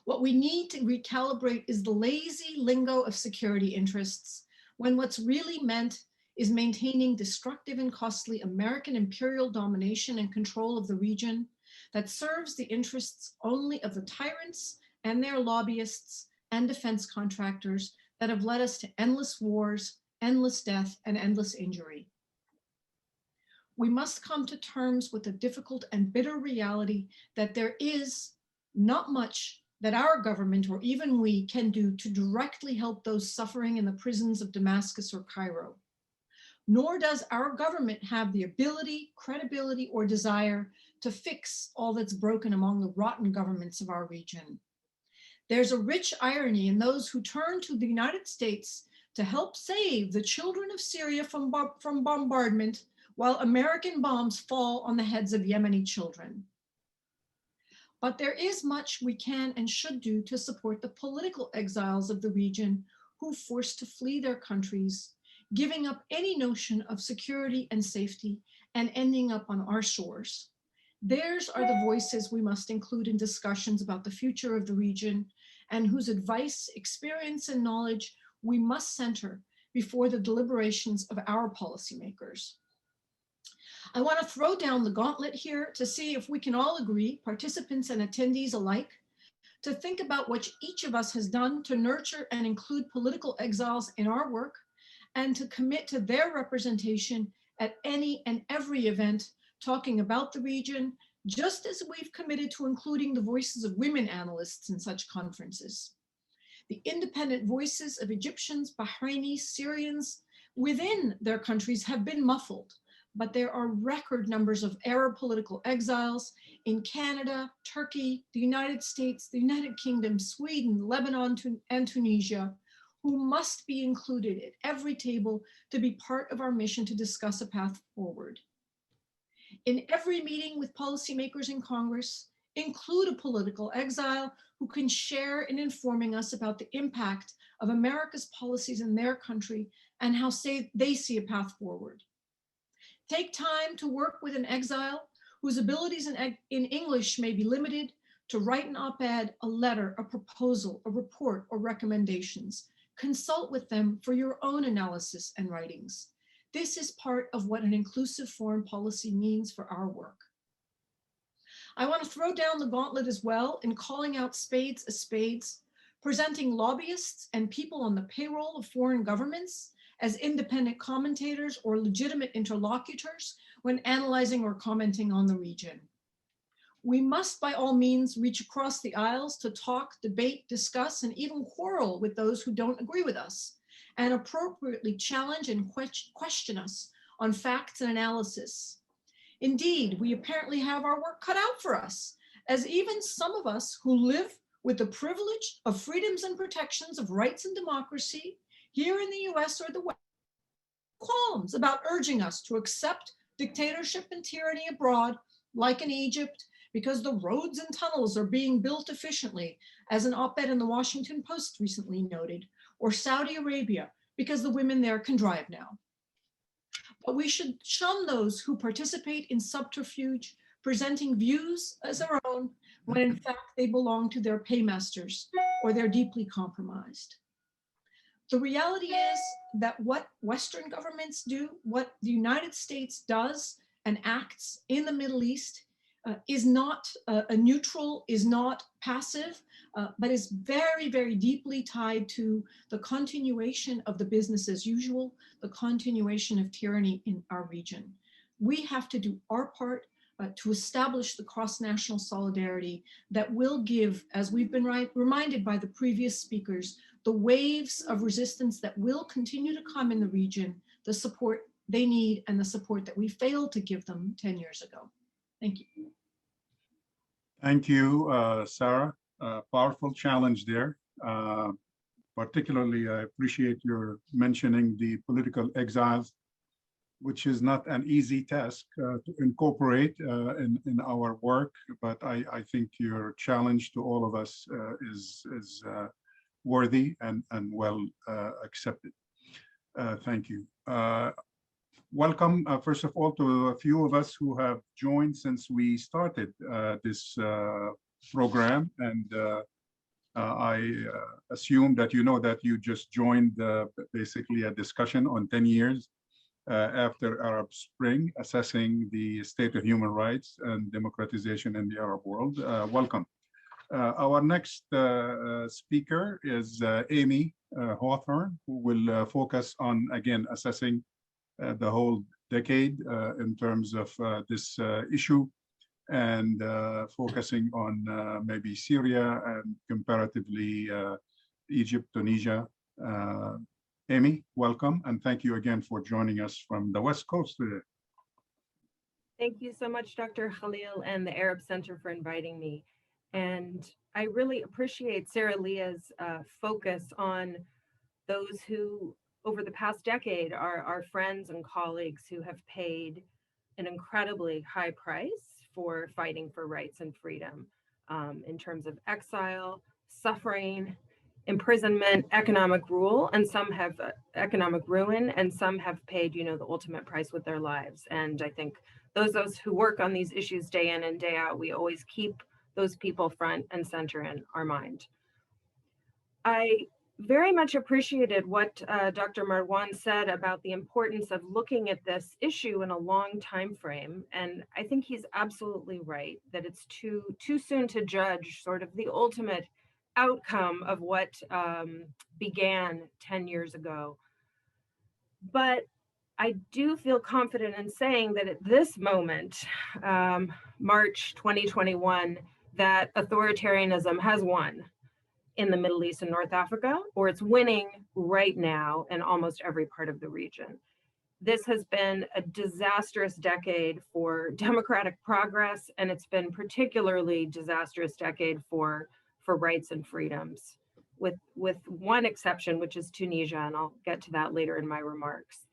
What we need to recalibrate is the lazy lingo of security interests, when what's really meant is maintaining destructive and costly American imperial domination and control of the region that serves the interests only of the tyrants and their lobbyists and defense contractors that have led us to endless wars, endless death, and endless injury. We must come to terms with the difficult and bitter reality that there is not much that our government or even we can do to directly help those suffering in the prisons of Damascus or Cairo. Nor does our government have the ability, credibility, or desire to fix all that's broken among the rotten governments of our region. There's a rich irony in those who turn to the United States to help save the children of Syria from bombardment while American bombs fall on the heads of Yemeni children. But there is much we can and should do to support the political exiles of the region who are forced to flee their countries, giving up any notion of security and safety and ending up on our shores. Theirs are the voices we must include in discussions about the future of the region, and whose advice, experience, and knowledge we must center before the deliberations of our policymakers. I want to throw down the gauntlet here to see if we can all agree, participants and attendees alike, to think about what each of us has done to nurture and include political exiles in our work, and to commit to their representation at any and every event talking about the region, just as we've committed to including the voices of women analysts in such conferences. The independent voices of Egyptians, Bahrainis, Syrians within their countries have been muffled, but there are record numbers of Arab political exiles in Canada, Turkey, the United States, the United Kingdom, Sweden, Lebanon, and Tunisia, who must be included at every table to be part of our mission to discuss a path forward. In every meeting with policymakers in Congress, include a political exile who can share in informing us about the impact of America's policies in their country and how they see a path forward. Take time to work with an exile whose abilities in English may be limited to write an op-ed, a letter, a proposal, a report, or recommendations. Consult with them for your own analysis and writings. This is part of what an inclusive foreign policy means for our work. I want to throw down the gauntlet as well in calling out spades as spades, presenting lobbyists and people on the payroll of foreign governments as independent commentators or legitimate interlocutors when analyzing or commenting on the region. We must by all means reach across the aisles to talk, debate, discuss, and even quarrel with those who don't agree with us, and appropriately challenge and question us on facts and analysis. Indeed, we apparently have our work cut out for us, as even some of us who live with the privilege of freedoms and protections of rights and democracy here in the US or the West, qualms about urging us to accept dictatorship and tyranny abroad, like in Egypt, because the roads and tunnels are being built efficiently, as an op-ed in the Washington Post recently noted, or Saudi Arabia, because the women there can drive now. But we should shun those who participate in subterfuge, presenting views as their own, when in fact they belong to their paymasters, or they're deeply compromised. The reality is that what Western governments do, what the United States does and acts in the Middle East is not a neutral, is not passive, but is very, very deeply tied to the continuation of the business as usual, the continuation of tyranny in our region. We have to do our part to establish the cross-national solidarity that will give, as we've been reminded by the previous speakers, the waves of resistance that will continue to come in the region, the support they need and the support that we failed to give them 10 years ago. Thank you. Thank you, Sarah. Powerful challenge there. Particularly, I appreciate your mentioning the political exiles, which is not an easy task to incorporate in our work, but I think your challenge to all of us is worthy and well accepted. Thank you. Welcome, first of all, to a few of us who have joined since we started this program. And I assume that you know that you just joined basically a discussion on 10 years after Arab Spring, assessing the state of human rights and democratization in the Arab world. Welcome. Our next speaker is Amy Hawthorne, who will focus on, again, assessing the whole decade in terms of this issue, and focusing on maybe Syria and comparatively Egypt, Tunisia. Amy, welcome, and thank you again for joining us from the West Coast today. Thank you so much, Dr. Khalil and the Arab Center for inviting me. And I really appreciate Sarah Leah's focus on those who, over the past decade, are our friends and colleagues who have paid an incredibly high price for fighting for rights and freedom in terms of exile, suffering, imprisonment, economic rule, and some have economic ruin, and some have paid, you know, the ultimate price with their lives. And I think those who work on these issues day in and day out, we always keep those people front and center in our mind. I very much appreciated what Dr. Marwan said about the importance of looking at this issue in a long time frame. And I think he's absolutely right that it's too soon to judge sort of the ultimate outcome of what began 10 years ago. But I do feel confident in saying that at this moment, March 2021, that authoritarianism has won in the Middle East and North Africa, or it's winning right now in almost every part of the region. This has been a disastrous decade for democratic progress, and it's been particularly disastrous decade for rights and freedoms, with one exception, which is Tunisia, and I'll get to that later in my remarks.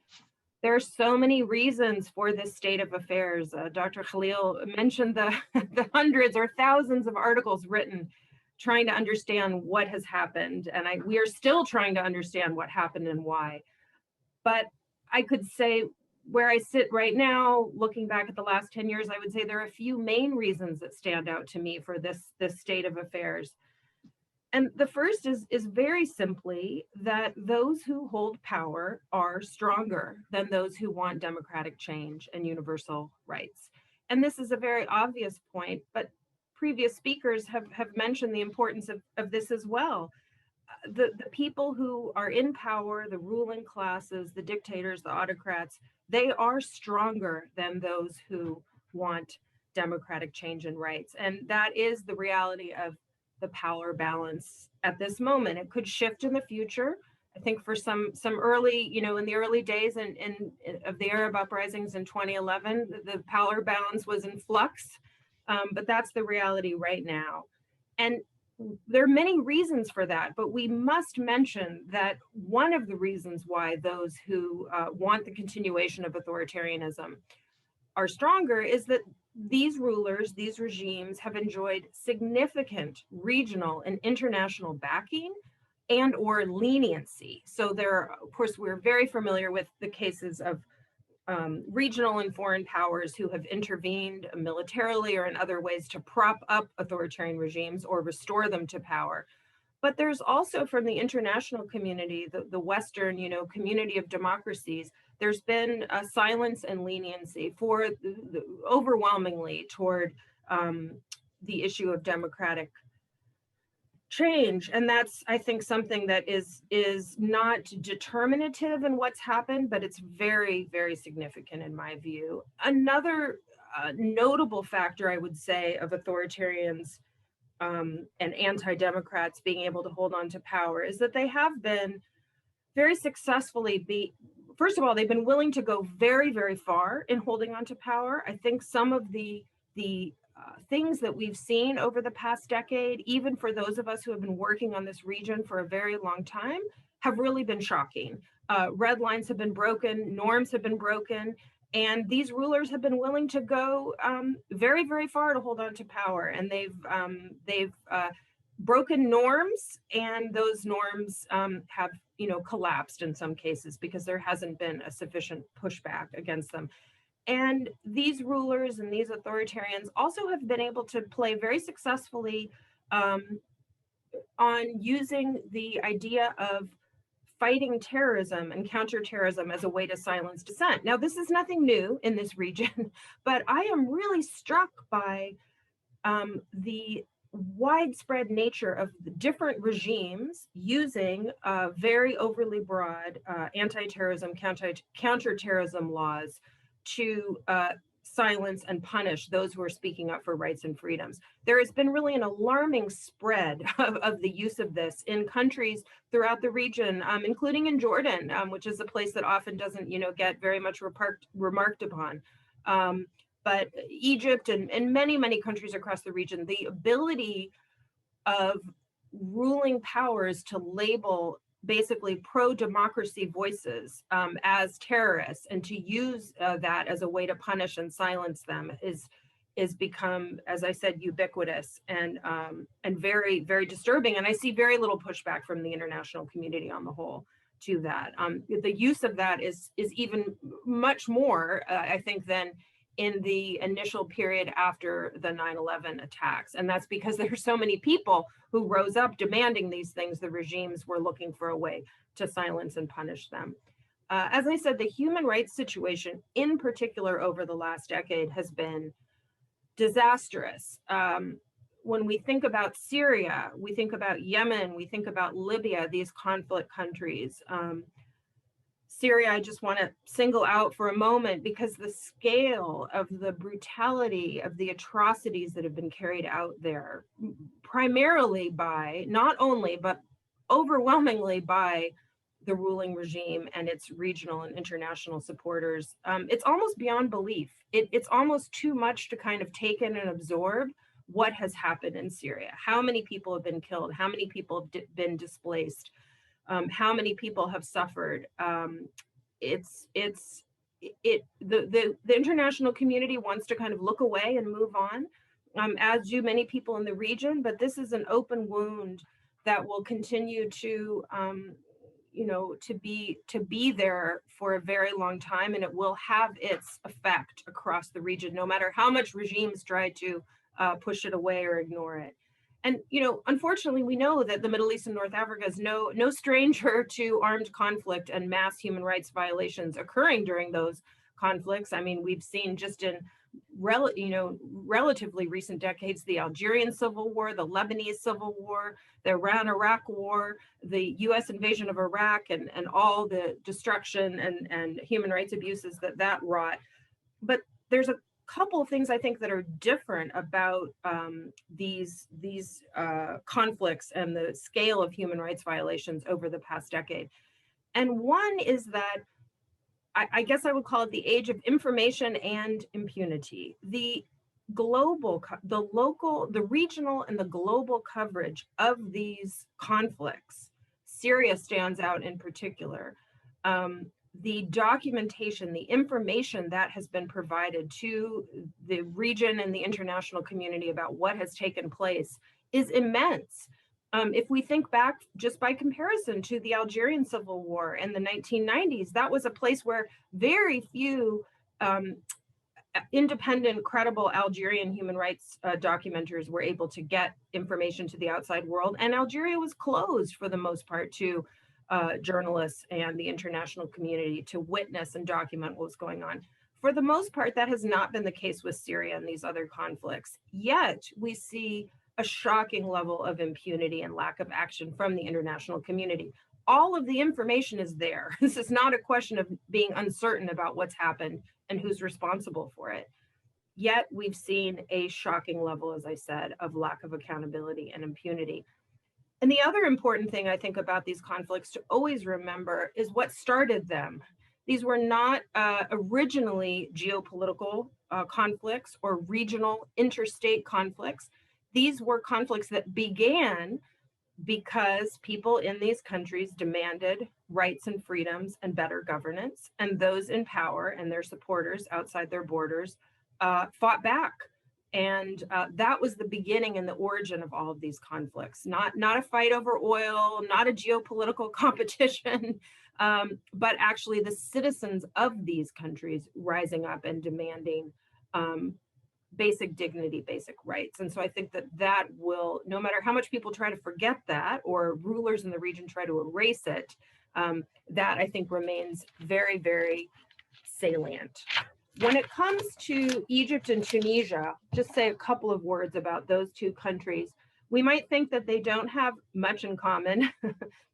There are so many reasons for this state of affairs. Dr. Khalil mentioned the hundreds or thousands of articles written trying to understand what has happened. And we are still trying to understand what happened and why. But I could say where I sit right now, looking back at the last 10 years, I would say there are a few main reasons that stand out to me for this state of affairs. And the first is very simply that those who hold power are stronger than those who want democratic change and universal rights. And this is a very obvious point, but previous speakers have mentioned the importance of this as well. the people who are in power, the ruling classes, the dictators, the autocrats, they are stronger than those who want democratic change and rights. And that is the reality of the power balance at this moment. It could shift in the future. I think for some early, in the early days of the Arab uprisings in 2011, the power balance was in flux, but that's the reality right now. And there are many reasons for that, but we must mention that one of the reasons why those who want the continuation of authoritarianism are stronger is that these rulers, these regimes have enjoyed significant regional and international backing and or leniency. So there, of course, we're very familiar with the cases of regional and foreign powers who have intervened militarily or in other ways to prop up authoritarian regimes or restore them to power. But there's also from the international community, the Western, community of democracies, there's been a silence and leniency for overwhelmingly toward the issue of democratic change. And that's, I think, something that is not determinative in what's happened, but it's very, very significant in my view. Another notable factor, I would say, of authoritarians and anti-democrats being able to hold on to power is that they have been very successfully first of all, they've been willing to go very, very far in holding on to power. I think some of the things that we've seen over the past decade, even for those of us who have been working on this region for a very long time, have really been shocking. Red lines have been broken, norms have been broken, and these rulers have been willing to go very, very far to hold on to power. And they've broken norms, and those norms have collapsed in some cases because there hasn't been a sufficient pushback against them. And these rulers and these authoritarians also have been able to play very successfully on using the idea of fighting terrorism and counterterrorism as a way to silence dissent. Now, this is nothing new in this region, but I am really struck by the widespread nature of the different regimes using very overly broad anti-terrorism, counterterrorism laws to silence and punish those who are speaking up for rights and freedoms. There has been really an alarming spread of the use of this in countries throughout the region, including in Jordan, which is a place that often doesn't, get very much remarked upon. But Egypt and many, many countries across the region, the ability of ruling powers to label basically pro-democracy voices as terrorists and to use that as a way to punish and silence them is become, as I said, ubiquitous and very, very disturbing. And I see very little pushback from the international community on the whole to that. The use of that is even much more, I think, than in the initial period after the 9/11 attacks. And that's because there are so many people who rose up demanding these things. The regimes were looking for a way to silence and punish them. As I said, the human rights situation in particular over the last decade has been disastrous. When we think about Syria, we think about Yemen, we think about Libya, these conflict countries. Syria, I just want to single out for a moment because the scale of the brutality of the atrocities that have been carried out there, primarily by, not only, but overwhelmingly by the ruling regime and its regional and international supporters, it's almost beyond belief. It's almost too much to kind of take in and absorb what has happened in Syria. How many people have been killed? How many people have been displaced? How many people have suffered? The international community wants to kind of look away and move on, as do many people in the region. But this is an open wound that will continue to, to be there for a very long time, and it will have its effect across the region, no matter how much regimes try to push it away or ignore it. And, unfortunately, we know that the Middle East and North Africa is no stranger to armed conflict and mass human rights violations occurring during those conflicts. I mean, we've seen just in relatively recent decades, the Algerian Civil War, the Lebanese Civil War, the Iran-Iraq War, the US invasion of Iraq, and all the destruction and human rights abuses that wrought. But there's a couple of things I think that are different about these conflicts and the scale of human rights violations over the past decade. And one is that I guess I would call it the age of information and impunity. The global, the local, the regional, and the global coverage of these conflicts, Syria stands out in particular. The documentation, the information that has been provided to the region and the international community about what has taken place is immense. If we think back just by comparison to the Algerian Civil War in the 1990s, that was a place where very few independent, credible Algerian human rights documenters were able to get information to the outside world. And Algeria was closed for the most part to journalists and the international community to witness and document what was going on. For the most part, that has not been the case with Syria and these other conflicts. Yet we see a shocking level of impunity and lack of action from the international community. All of the information is there. This is not a question of being uncertain about what's happened and who's responsible for it. Yet we've seen a shocking level, as I said, of lack of accountability and impunity. And the other important thing I think about these conflicts to always remember is what started them. These were not originally geopolitical conflicts or regional interstate conflicts. These were conflicts that began because people in these countries demanded rights and freedoms and better governance, and those in power and their supporters outside their borders fought back. And that was the beginning and the origin of all of these conflicts. Not a fight over oil, not a geopolitical competition, but actually the citizens of these countries rising up and demanding basic dignity, basic rights. And so I think that will, no matter how much people try to forget that, or rulers in the region try to erase it, that I think remains very, very salient. When it comes to Egypt and Tunisia, just say a couple of words about those two countries. We might think that they don't have much in common.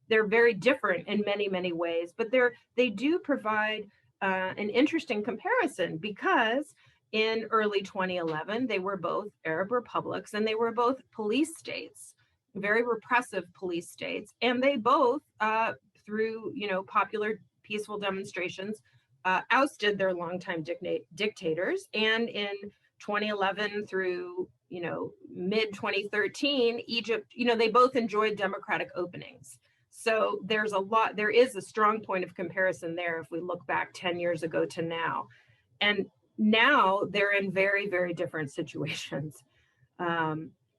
They're very different in many, many ways, but they do provide an interesting comparison, because in early 2011, they were both Arab republics and they were both police states, very repressive police states. And they both, through popular peaceful demonstrations, ousted their longtime dictators. And in 2011 through mid 2013, Egypt, they both enjoyed democratic openings. So there is a strong point of comparison there if we look back 10 years ago to now. And now they're in very, very different situations.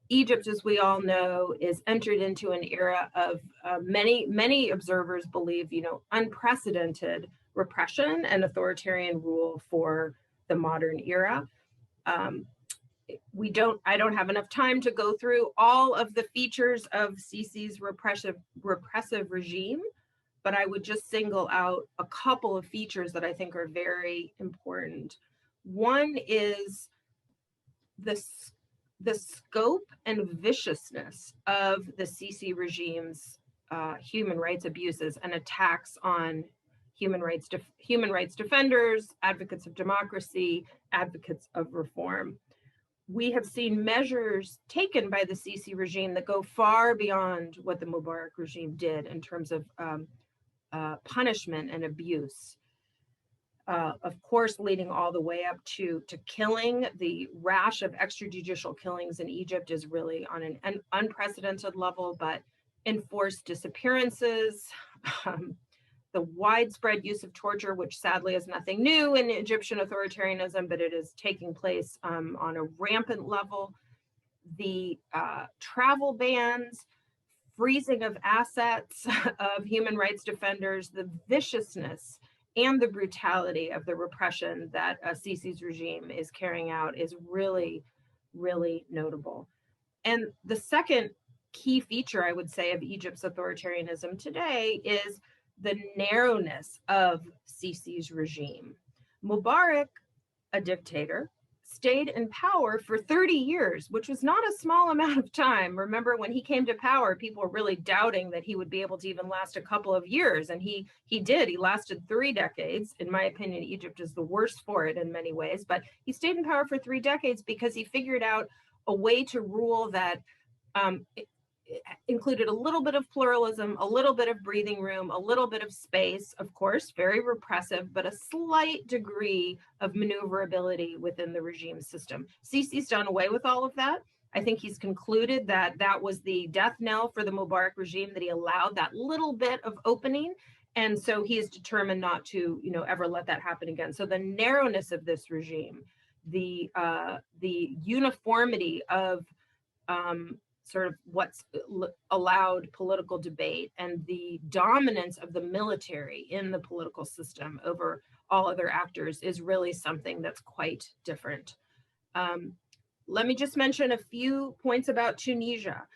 Egypt, as we all know, is entered into an era of many observers believe, unprecedented repression and authoritarian rule for the modern era. I don't have enough time to go through all of the features of Sisi's repressive regime, but I would just single out a couple of features that I think are very important. One is the scope and viciousness of the Sisi regime's human rights abuses and attacks on human rights defenders, advocates of democracy, advocates of reform. We have seen measures taken by the Sisi regime that go far beyond what the Mubarak regime did in terms of punishment and abuse. Of course, leading all the way up to killing. The rash of extrajudicial killings in Egypt is really on an unprecedented level, but enforced disappearances, the widespread use of torture, which sadly is nothing new in Egyptian authoritarianism, but it is taking place on a rampant level. The travel bans, freezing of assets of human rights defenders, the viciousness and the brutality of the repression that Sisi's regime is carrying out is really, really notable. And the second key feature, I would say, of Egypt's authoritarianism today is the narrowness of Sisi's regime. Mubarak, a dictator, stayed in power for 30 years, which was not a small amount of time. Remember, when he came to power, people were really doubting that he would be able to even last a couple of years. And he did. He lasted 3 decades. In my opinion, Egypt is the worst for it in many ways. But he stayed in power for 3 decades because he figured out a way to rule that included a little bit of pluralism, a little bit of breathing room, a little bit of space, of course, very repressive, but a slight degree of maneuverability within the regime system. Sisi's done away with all of that. I think he's concluded that that was the death knell for the Mubarak regime, that he allowed that little bit of opening. And so he is determined not to, ever let that happen again. So the narrowness of this regime, the uniformity of sort of what's allowed political debate, and the dominance of the military in the political system over all other actors is really something that's quite different. Let me just mention a few points about Tunisia,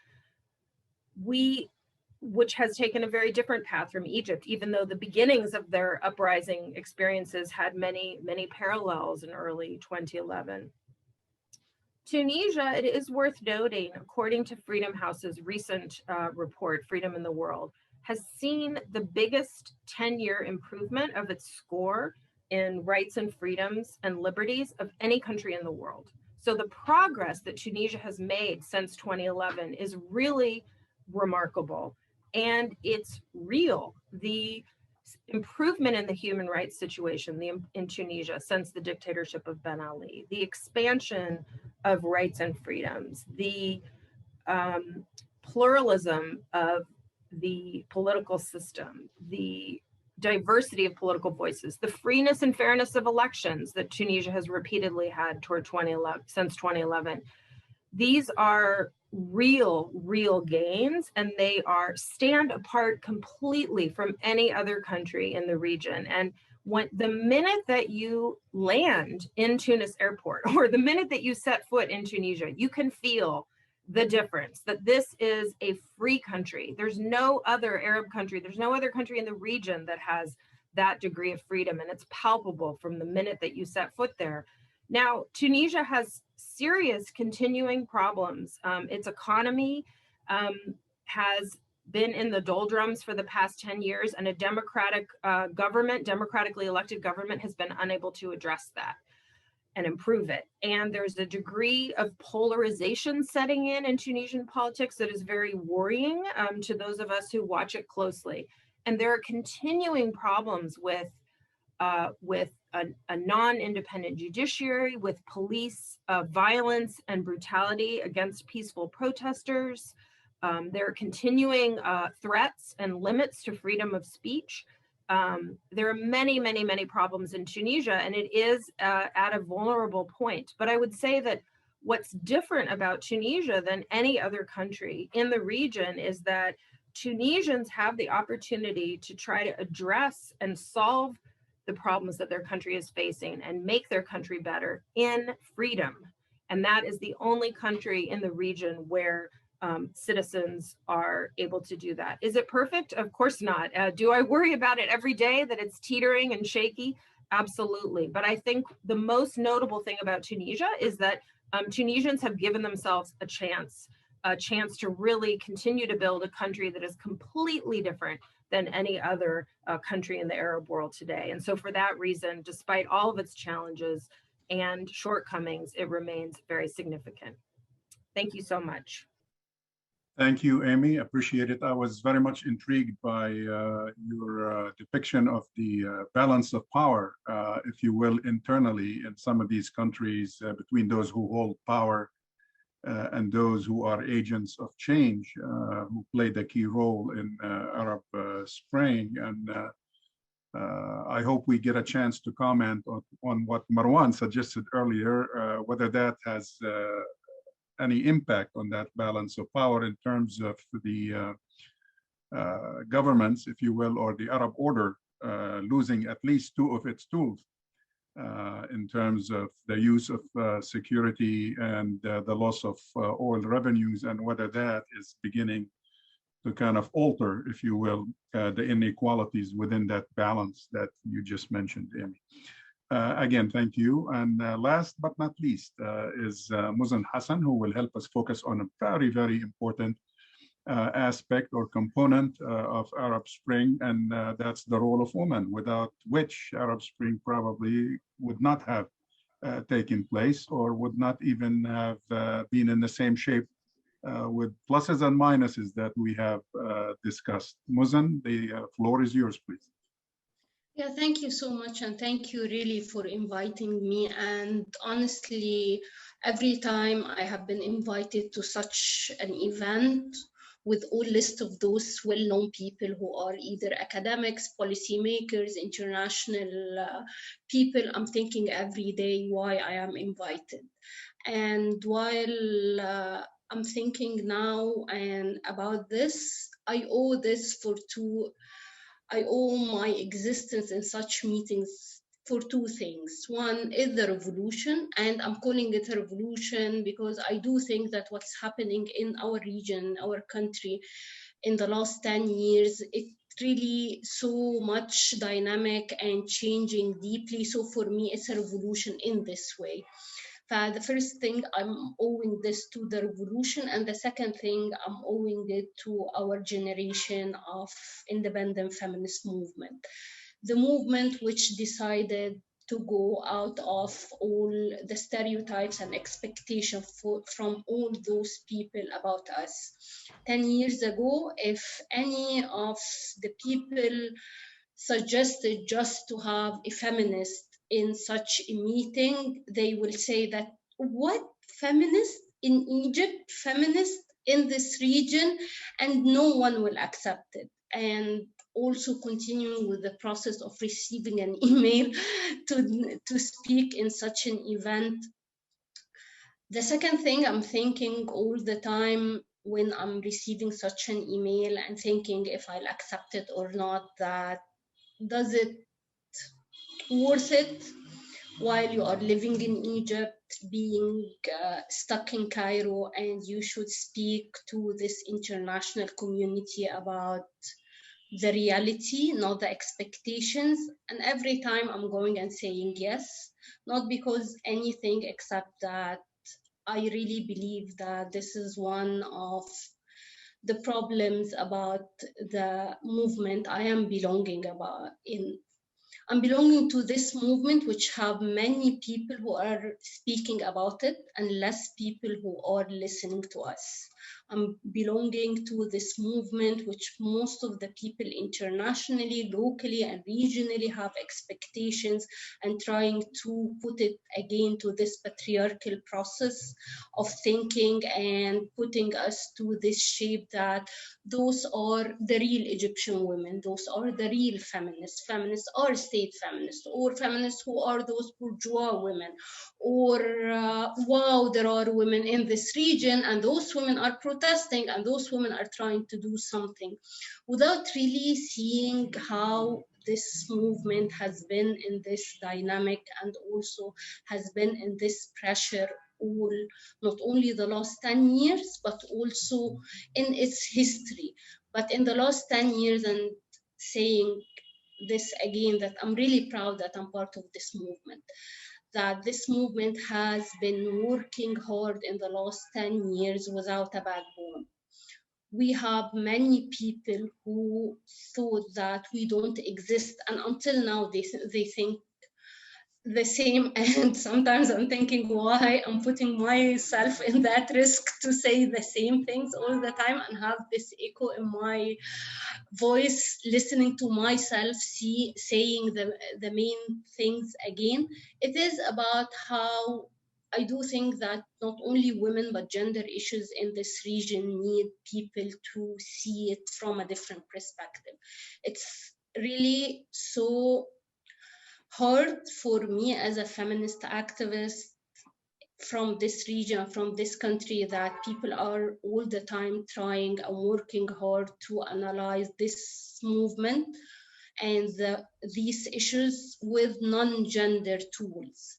which has taken a very different path from Egypt, even though the beginnings of their uprising experiences had many, many parallels in early 2011. Tunisia, it is worth noting, according to Freedom House's recent report, Freedom in the World, has seen the biggest 10-year improvement of its score in rights and freedoms and liberties of any country in the world. So the progress that Tunisia has made since 2011 is really remarkable, and it's real. The improvement in the human rights situation in Tunisia since the dictatorship of Ben Ali, the expansion of rights and freedoms, the pluralism of the political system, the diversity of political voices, the freeness and fairness of elections that Tunisia has repeatedly had since 2011. These are real gains, and they stand apart completely from any other country in the region. And the minute that you land in Tunis airport, or the minute that you set foot in Tunisia, you can feel the difference, that this is a free country. There's no other Arab country, there's no other country in the region that has that degree of freedom, and it's palpable from the minute that you set foot there. Now, Tunisia has serious continuing problems. Its economy has been in the doldrums for the past 10 years, and a democratically elected government, has been unable to address that and improve it. And there's a degree of polarization setting in Tunisian politics that is very worrying to those of us who watch it closely. And there are continuing problems with a non-independent judiciary, with police violence and brutality against peaceful protesters. There are continuing threats and limits to freedom of speech. There are many problems in Tunisia, and it is at a vulnerable point. But I would say that what's different about Tunisia than any other country in the region is that Tunisians have the opportunity to try to address and solve the problems that their country is facing and make their country better in freedom. And that is the only country in the region where citizens are able to do that. Is it perfect? Of course not. Do I worry about it every day, that it's teetering and shaky? Absolutely. But I think the most notable thing about Tunisia is that Tunisians have given themselves a chance to really continue to build a country that is completely different than any other country in the Arab world today. And so for that reason, despite all of its challenges and shortcomings, it remains very significant. Thank you so much. Thank you, Amy. Appreciate it. I was very much intrigued by your depiction of the balance of power, if you will, internally in some of these countries between those who hold power and those who are agents of change, who played a key role in Arab Spring. And I hope we get a chance to comment on what Marwan suggested earlier, whether that has any impact on that balance of power in terms of the governments, if you will, or the Arab order losing at least 2 of its tools in terms of the use of security and the loss of oil revenues, and whether that is beginning to kind of alter, if you will, the inequalities within that balance that you just mentioned, Amy. Again, thank you. And last but not least is Mozn Hassan, who will help us focus on a very, very important aspect or component of Arab Spring, and that's the role of women, without which Arab Spring probably would not have taken place or would not even have been in the same shape with pluses and minuses that we have discussed. Mozn, the floor is yours, please. Yeah, thank you so much. And thank you really for inviting me. And honestly, every time I have been invited to such an event with all list of those well-known people who are either academics, policymakers, international people, I'm thinking every day why I am invited. And while I'm thinking now and about this, I owe my existence in such meetings for two things. One is the revolution, and I'm calling it a revolution because I do think that what's happening in our region, our country, in the last 10 years, it really so much dynamic and changing deeply. So for me, it's a revolution in this way. The first thing, I'm owing this to the revolution, and the second thing, I'm owing it to our generation of independent feminist movement. The movement which decided to go out of all the stereotypes and expectations from all those people about us. 10 years ago, if any of the people suggested just to have a feminist in such a meeting, they will say that, what, feminist in Egypt, feminist in this region, and no one will accept it. And also continuing with the process of receiving an email to speak in such an event. The second thing I'm thinking all the time when I'm receiving such an email and thinking if I'll accept it or not, that does it worth it while you are living in Egypt, being stuck in Cairo, and you should speak to this international community about the reality, not the expectations. And every time I'm going and saying yes, not because anything except that I really believe that this is one of the problems about the movement I am belonging in. I'm belonging to this movement which have many people who are speaking about it and less people who are listening to us. I'm belonging to this movement which most of the people internationally, locally and regionally have expectations and trying to put it again to this patriarchal process of thinking and putting us to this shape that those are the real Egyptian women, those are the real feminists. Feminists are state feminists, or feminists who are those bourgeois women, or wow, there are women in this region and those women are protesting and those women are trying to do something, without really seeing how this movement has been in this dynamic and also has been in this pressure all, not only the last 10 years, but also in its history. But in the last 10 years, and saying this again, that I'm really proud that I'm part of this movement, that this movement has been working hard in the last 10 years without a backbone. We have many people who thought that we don't exist, and until now they think the same. And sometimes I'm thinking why I'm putting myself in that risk to say the same things all the time and have this echo in my voice, listening to myself, saying the main things again. It is about how I do think that not only women, but gender issues in this region need people to see it from a different perspective. It's really so hard for me as a feminist activist from this region, from this country, that people are all the time trying and working hard to analyze this movement and these issues with non-gender tools,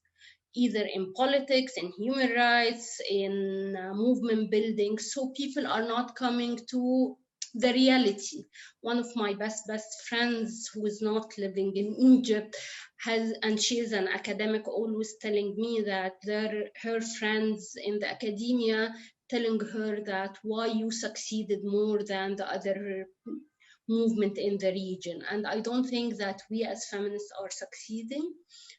either in politics, in human rights, in movement building. So people are not coming to the reality. One of my best friends who is not living in Egypt and she is an academic, always telling me that her friends in the academia telling her that why you succeeded more than the other movement in the region. And I don't think that we as feminists are succeeding,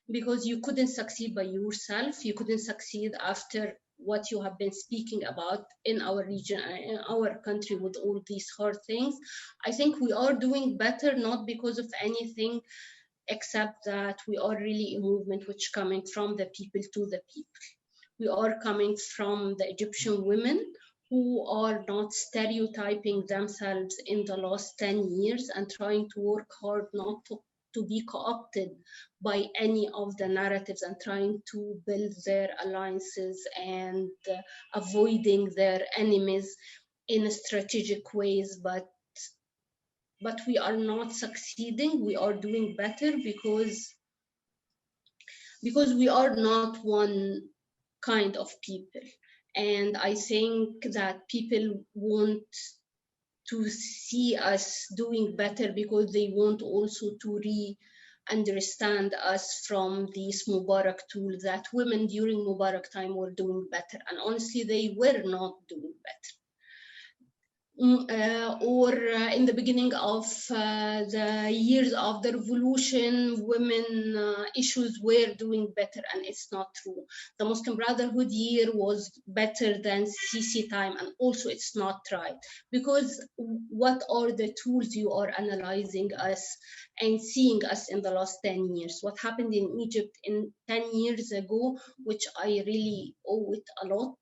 because you couldn't succeed by yourself. You couldn't succeed after what you have been speaking about in our region, in our country, with all these hard things. I think we are doing better, not because of anything, except that we are really a movement which coming from the people to the people. We are coming from the Egyptian women who are not stereotyping themselves in the last 10 years and trying to work hard not to be co-opted by any of the narratives, and trying to build their alliances and avoiding their enemies in strategic ways. But we are not succeeding. We are doing better because we are not one kind of people. And I think that people want to see us doing better because they want also to understand us from these Mubarak tools, that women during Mubarak time were doing better, and honestly they were not doing better. Or in the beginning of the years of the revolution, women issues were doing better, and it's not true. The Muslim Brotherhood year was better than Sisi time, and also it's not right. Because what are the tools you are analyzing us and seeing us in the last 10 years? What happened in Egypt in 10 years ago, which I really owe it a lot,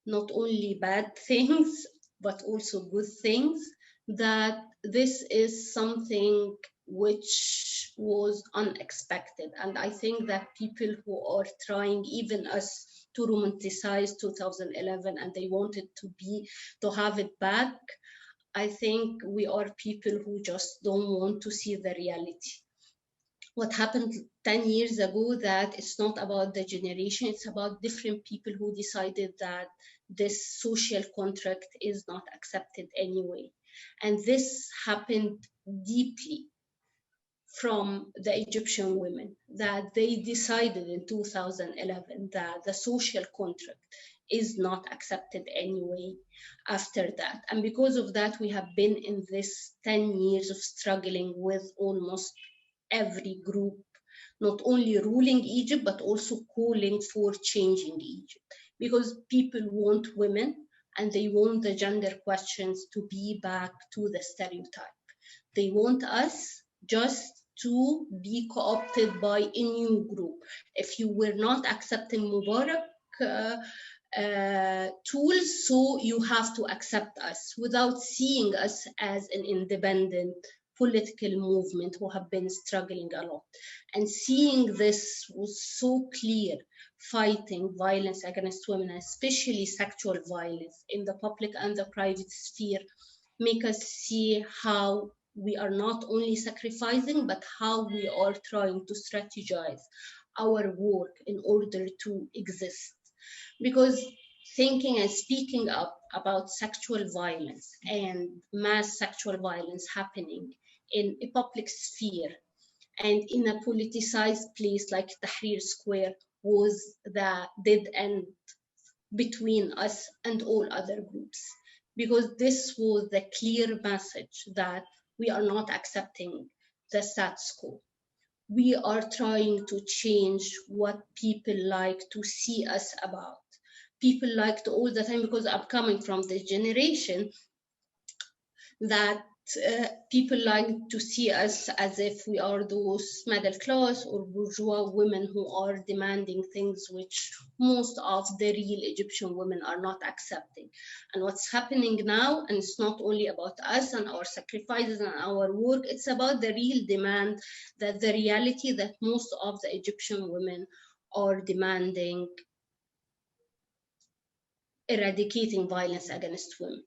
not only bad things, but also good things, that this is something which was unexpected. And I think that people who are trying, even us, to romanticize 2011 and they wanted to have it back, I think we are people who just don't want to see the reality. What happened 10 years ago, that it's not about the generation, it's about different people who decided that this social contract is not accepted anyway. And this happened deeply from the Egyptian women, that they decided in 2011 that the social contract is not accepted anyway after that. And because of that, we have been in this 10 years of struggling with almost every group, not only ruling Egypt, but also calling for changing Egypt. Because people want women and they want the gender questions to be back to the stereotype. They want us just to be co-opted by a new group. If you were not accepting Mubarak tools, so you have to accept us, without seeing us as an independent political movement who have been struggling a lot. And seeing this was so clear, fighting violence against women, especially sexual violence in the public and the private sphere, make us see how we are not only sacrificing, but how we are trying to strategize our work in order to exist. Because thinking and speaking up about sexual violence and mass sexual violence happening in a public sphere and in a politicized place like Tahrir Square was the dead end between us and all other groups. Because this was the clear message that we are not accepting the status quo. We are trying to change what people like to see us about. People like to all the time, because I'm coming from the generation that people like to see us as if we are those middle class or bourgeois women who are demanding things which most of the real Egyptian women are not accepting. And what's happening now, and it's not only about us and our sacrifices and our work, it's about the real demand, that the reality that most of the Egyptian women are demanding eradicating violence against women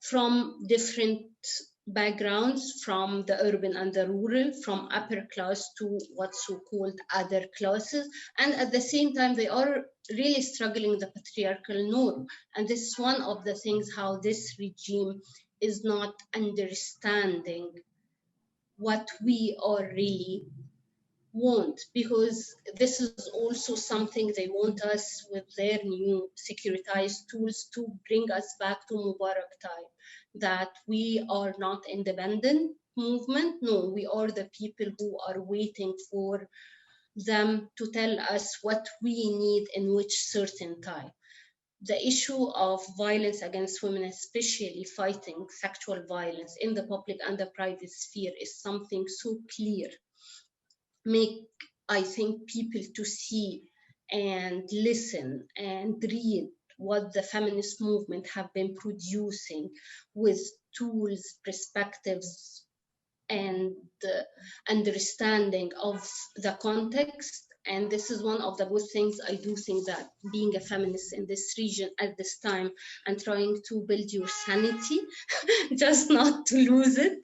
from different backgrounds, from the urban and the rural, from upper class to what's so-called other classes. And at the same time, they are really struggling the patriarchal norm. And this is one of the things how this regime is not understanding what we are really want, because this is also something they want us with their new securitized tools to bring us back to Mubarak time, that we are not independent movement. No, we are the people who are waiting for them to tell us what we need in which certain time. The issue of violence against women, especially fighting sexual violence in the public and the private sphere, is something so clear. Make, I think, people to see and listen and read what the feminist movement have been producing with tools, perspectives, and understanding of the context. And this is one of the good things I do think, that being a feminist in this region at this time and trying to build your sanity, just not to lose it,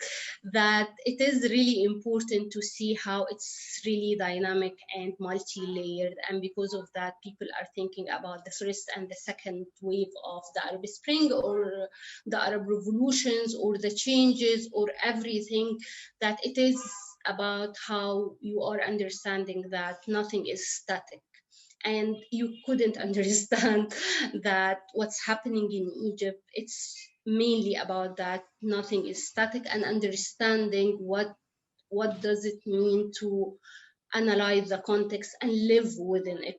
that it is really important to see how it's really dynamic and multi-layered. And because of that, people are thinking about the first and the second wave of the Arab Spring, or the Arab revolutions, or the changes, or everything, that it is about how you are understanding that nothing is static. And you couldn't understand that what's happening in Egypt, it's mainly about that nothing is static, and understanding what does it mean to analyze the context and live within a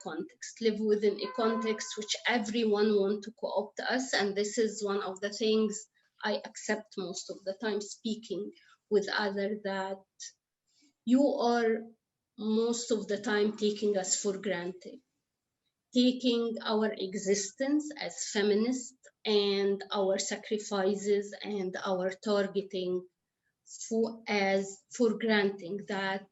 context which everyone wants to co-opt us. And this is one of the things I accept most of the time speaking with others, that you are most of the time taking us for granted, taking our existence as feminists and our sacrifices and our targeting for granting, that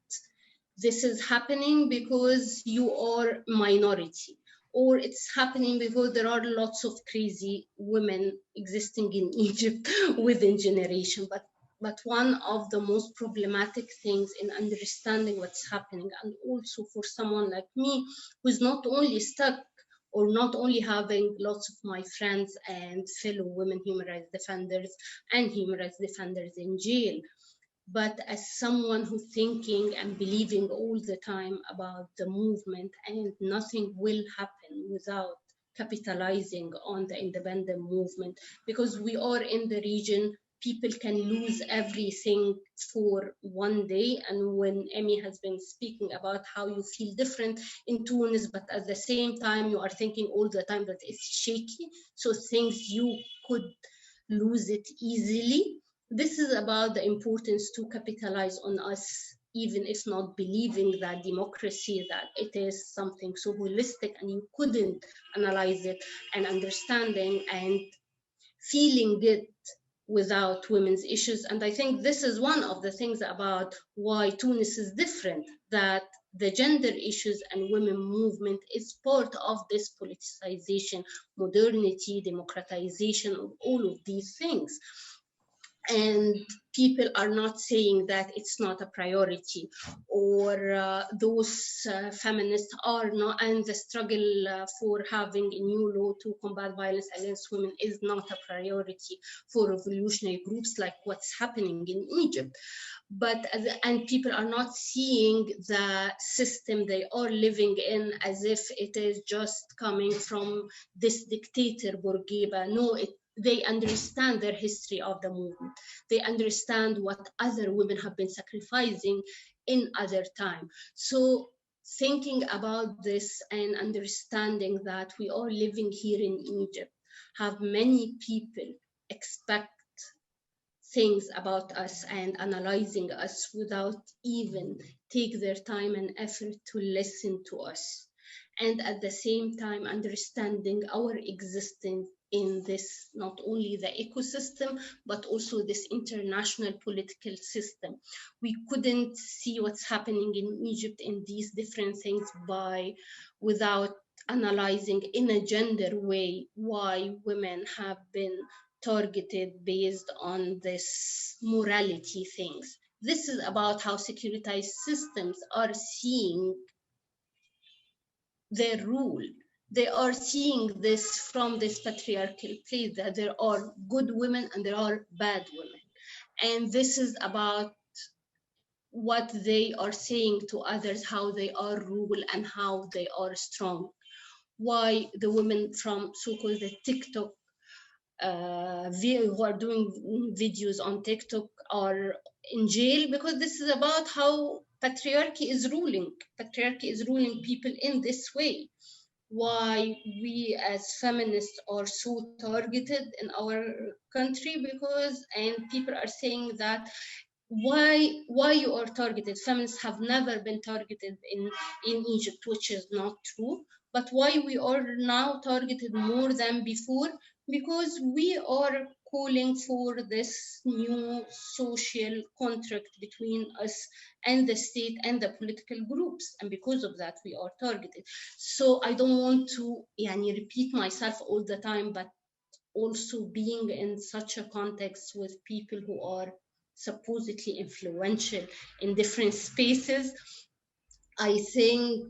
this is happening because you are minority, or it's happening because there are lots of crazy women existing in Egypt within generation. But one of the most problematic things in understanding what's happening, and also for someone like me who's not only stuck, or not only having lots of my friends and fellow women human rights defenders and human rights defenders in jail, but as someone who's thinking and believing all the time about the movement, and nothing will happen without capitalizing on the independent movement, because we are in the region, people can lose everything for one day. And when Amy has been speaking about how you feel different in Tunis, but at the same time you are thinking all the time that it's shaky, so things you could lose it easily. This is about the importance to capitalize on us, even if not believing that democracy, that it is something so holistic and you couldn't analyze it and understanding and feeling it without women's issues. And I think this is one of the things about why Tunis is different, that the gender issues and women movement is part of this politicization, modernity, democratization of all of these things. And people are not saying that it's not a priority, or those feminists are not, and the struggle for having a new law to combat violence against women is not a priority for revolutionary groups like what's happening in Egypt. But and people are not seeing the system they are living in as if it is just coming from this dictator Bourguiba. No, they understand their history of the movement. They understand what other women have been sacrificing in other time. So thinking about this and understanding that we are living here in Egypt, have many people expect things about us and analyzing us without even take their time and effort to listen to us. And at the same time, understanding our existence in this, not only the ecosystem, but also this international political system. We couldn't see what's happening in Egypt in these different things without analyzing in a gender way why women have been targeted based on this morality things. This is about how securitized systems are seeing their rule they are seeing this from this patriarchal place, that there are good women and there are bad women. And this is about what they are saying to others, how they are ruled and how they are strong. Why the women from so-called the TikTok who are doing videos on TikTok are in jail, because this is about how patriarchy is ruling. Patriarchy is ruling people in this way. Why we as feminists are so targeted in our country, because, and people are saying that why you are targeted. Feminists have never been targeted in Egypt, which is not true. But why we are now targeted more than before? Because we are calling for this new social contract between us and the state and the political groups, and because of that we are targeted. So I don't want to repeat myself all the time, but also being in such a context with people who are supposedly influential in different spaces, I think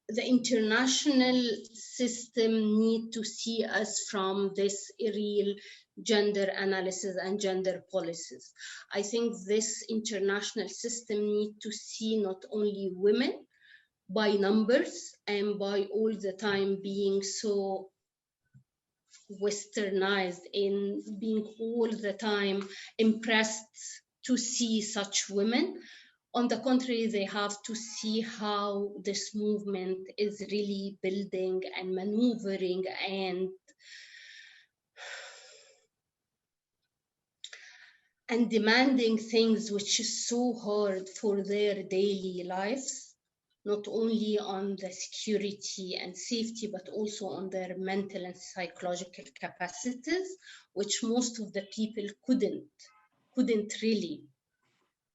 the international system need to see us from this real gender analysis and gender policies. I think this international system need to see not only women by numbers and by all the time being so westernized, in being all the time impressed to see such women. On the contrary, they have to see how this movement is really building and maneuvering and demanding things which is so hard for their daily lives, not only on the security and safety, but also on their mental and psychological capacities, which most of the people couldn't really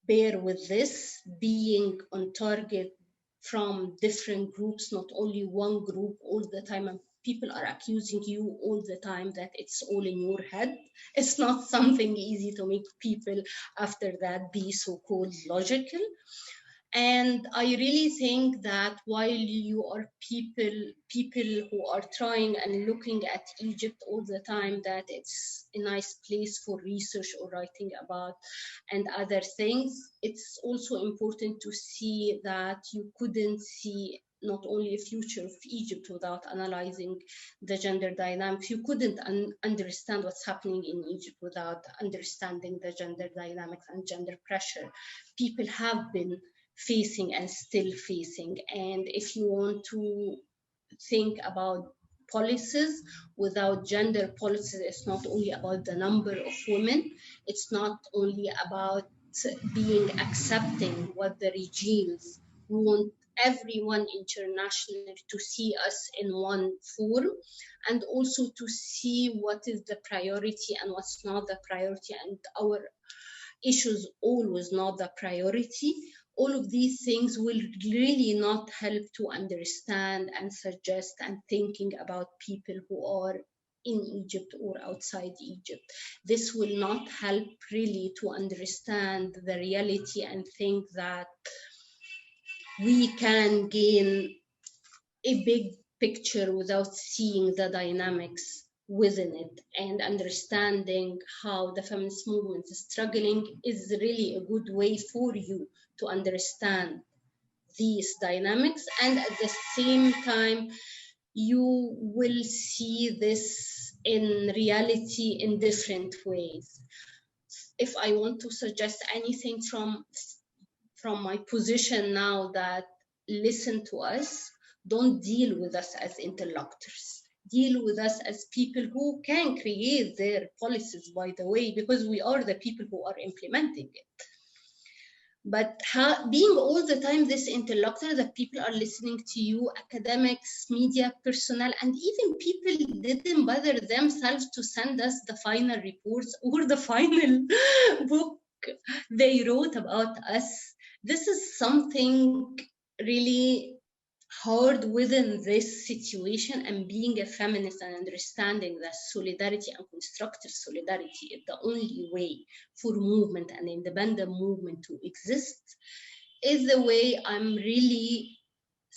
bear with this, being on target from different groups, not only one group all the time. And people are accusing you all the time that it's all in your head. It's not something easy to make people after that be so-called logical. And I really think that while you are people who are trying and looking at Egypt all the time, that it's a nice place for research or writing about and other things, it's also important to see that you couldn't see not only a future of Egypt without analyzing the gender dynamics. You couldn't understand what's happening in Egypt without understanding the gender dynamics and gender pressure people have been facing and still facing. And if you want to think about policies without gender policies, it's not only about the number of women, it's not only about being accepting what the regimes want everyone internationally to see us in one forum, and also to see what is the priority and what's not the priority, and our issues always not the priority. All of these things will really not help to understand and suggest and thinking about people who are in Egypt or outside Egypt. This will not help really to understand the reality and think that we can gain a big picture without seeing the dynamics within it. And understanding how the feminist movement is struggling is really a good way for you to understand these dynamics. And at the same time, you will see this in reality in different ways. If I want to suggest anything from my position now, that listen to us, don't deal with us as interlocutors. Deal with us as people who can create their policies, by the way, because we are the people who are implementing it. But being all the time this interlocutor, that people are listening to you, academics, media personnel, and even people didn't bother themselves to send us the final reports or the final book they wrote about us. This is something really hard within this situation, and being a feminist and understanding that solidarity and constructive solidarity is the only way for movement and independent movement to exist is the way I'm really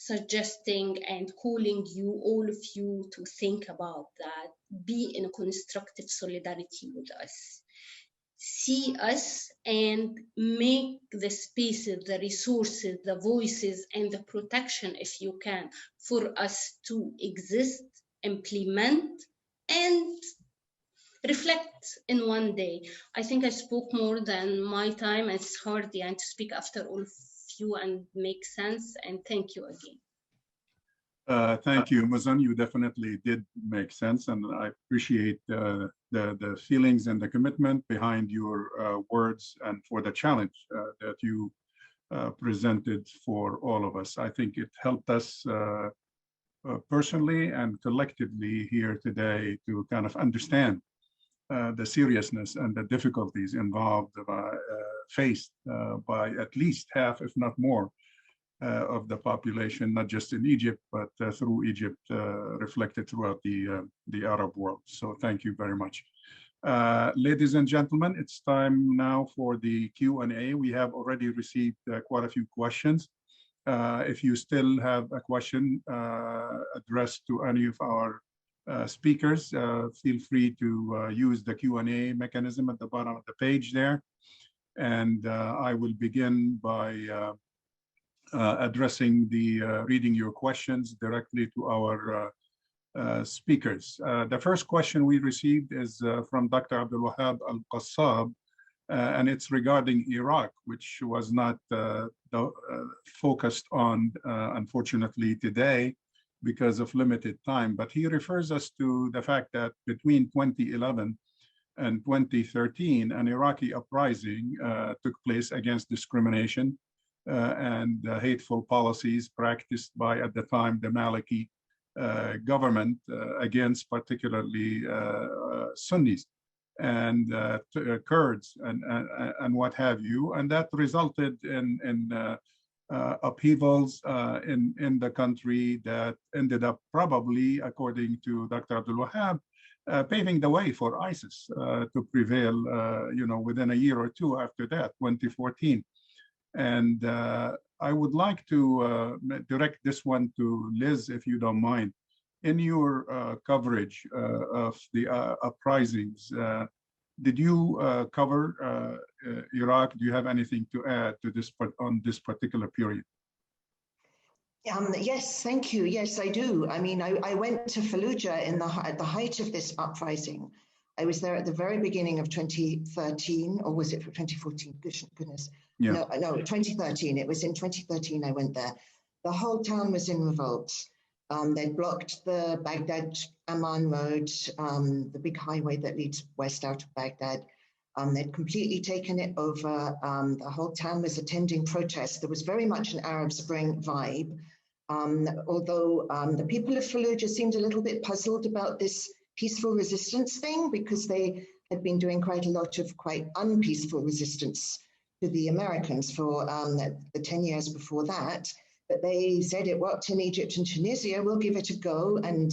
suggesting and calling you, all of you, to think about that. Be in a constructive solidarity with us. See us and make the spaces, the resources, the voices, and the protection, if you can, for us to exist, implement, and reflect in one day. I think I spoke more than my time. It's hard to speak after all of you and make sense. And thank you again. Thank you, Mozn. You definitely did make sense, and I appreciate the feelings and the commitment behind your words and for the challenge that you presented for all of us. I think it helped us personally and collectively here today to kind of understand the seriousness and the difficulties involved faced by at least half, if not more, of the population, not just in Egypt, but through Egypt, reflected throughout the Arab world. So thank you very much. Ladies and gentlemen, it's time now for the Q&A. We have already received quite a few questions. If you still have a question addressed to any of our speakers, feel free to use the Q&A mechanism at the bottom of the page there. And I will begin by addressing reading your questions directly to our speakers. The first question we received is from Dr. Abdul Wahab Al-Qassab, and it's regarding Iraq, which was not focused on, unfortunately, today because of limited time. But he refers us to the fact that between 2011 and 2013, an Iraqi uprising took place against discrimination and hateful policies practiced by, at the time, the Maliki government against particularly Sunnis and Kurds and what have you. And that resulted in upheavals in the country that ended up probably, according to Dr. Abdul Wahab, paving the way for ISIS to prevail, within a year or two after that, 2014. And I would like to direct this one to Liz, if you don't mind. In your coverage of the uprisings, did you cover Iraq? Do you have anything to add to this on this particular period? Yes, thank you. Yes, I do. I mean, I went to Fallujah at the height of this uprising. I was there at the very beginning of 2013, or was it for 2014? Goodness. Yeah. No, 2013. It was in 2013 I went there. The whole town was in revolt. They blocked the Baghdad-Amman road, the big highway that leads west out of Baghdad. They'd completely taken it over. The whole town was attending protests. There was very much an Arab Spring vibe, although the people of Fallujah seemed a little bit puzzled about this peaceful resistance thing, because they had been doing quite a lot of quite unpeaceful resistance to the Americans for the 10 years before that. But they said it worked in Egypt and Tunisia, we'll give it a go. And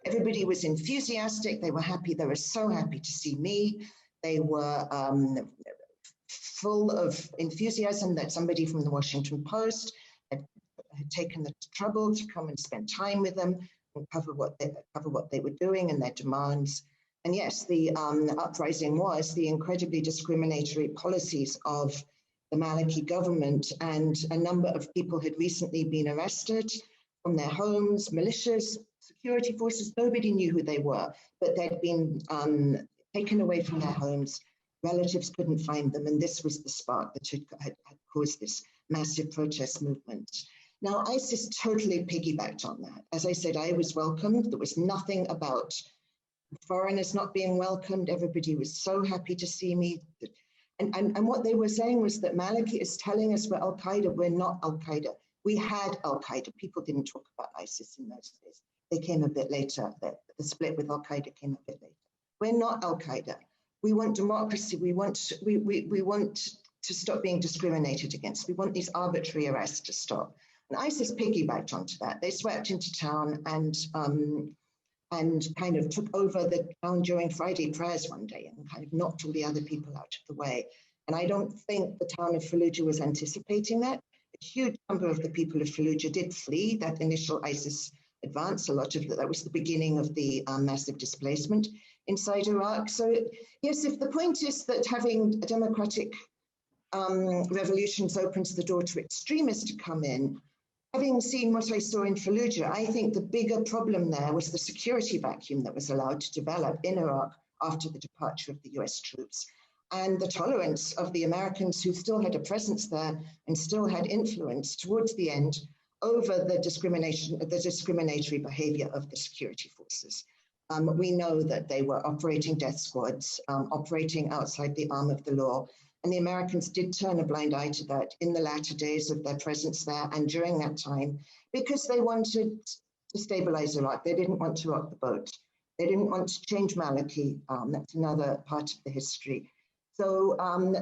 everybody was enthusiastic. They were happy. They were so happy to see me. They were full of enthusiasm that somebody from the Washington Post had taken the trouble to come and spend time with them and cover what they were doing and their demands. And yes, the uprising was the incredibly discriminatory policies of the Maliki government, and a number of people had recently been arrested from their homes, militias, security forces. Nobody knew who they were, but they'd been taken away from their homes. Relatives couldn't find them, and this was the spark that had caused this massive protest movement. Now, ISIS totally piggybacked on that. As I said, I was welcomed. There was nothing about foreigners not being welcomed. Everybody was so happy to see me. And what they were saying was that Maliki is telling us we're Al-Qaeda. We're not Al-Qaeda. We had Al-Qaeda. People didn't talk about ISIS in those days. They came a bit later. The split with Al-Qaeda came a bit later. We're not Al-Qaeda. We want democracy. We want to stop being discriminated against. We want these arbitrary arrests to stop. And ISIS piggybacked onto that. They swept into town and kind of took over the town during Friday prayers one day and kind of knocked all the other people out of the way. And I don't think the town of Fallujah was anticipating that. A huge number of the people of Fallujah did flee that initial ISIS advance. A lot of that was the beginning of the massive displacement inside Iraq. So yes, if the point is that having democratic revolutions opens the door to extremists to come in, having seen what I saw in Fallujah, I think the bigger problem there was the security vacuum that was allowed to develop in Iraq after the departure of the US troops, and the tolerance of the Americans, who still had a presence there and still had influence towards the end over the discriminatory behavior of the security forces. We know that they were operating death squads, operating outside the arm of the law, and the Americans did turn a blind eye to that in the latter days of their presence there and during that time, because they wanted to stabilize Iraq. They didn't want to rock the boat. They didn't want to change Maliki. That's another part of the history. So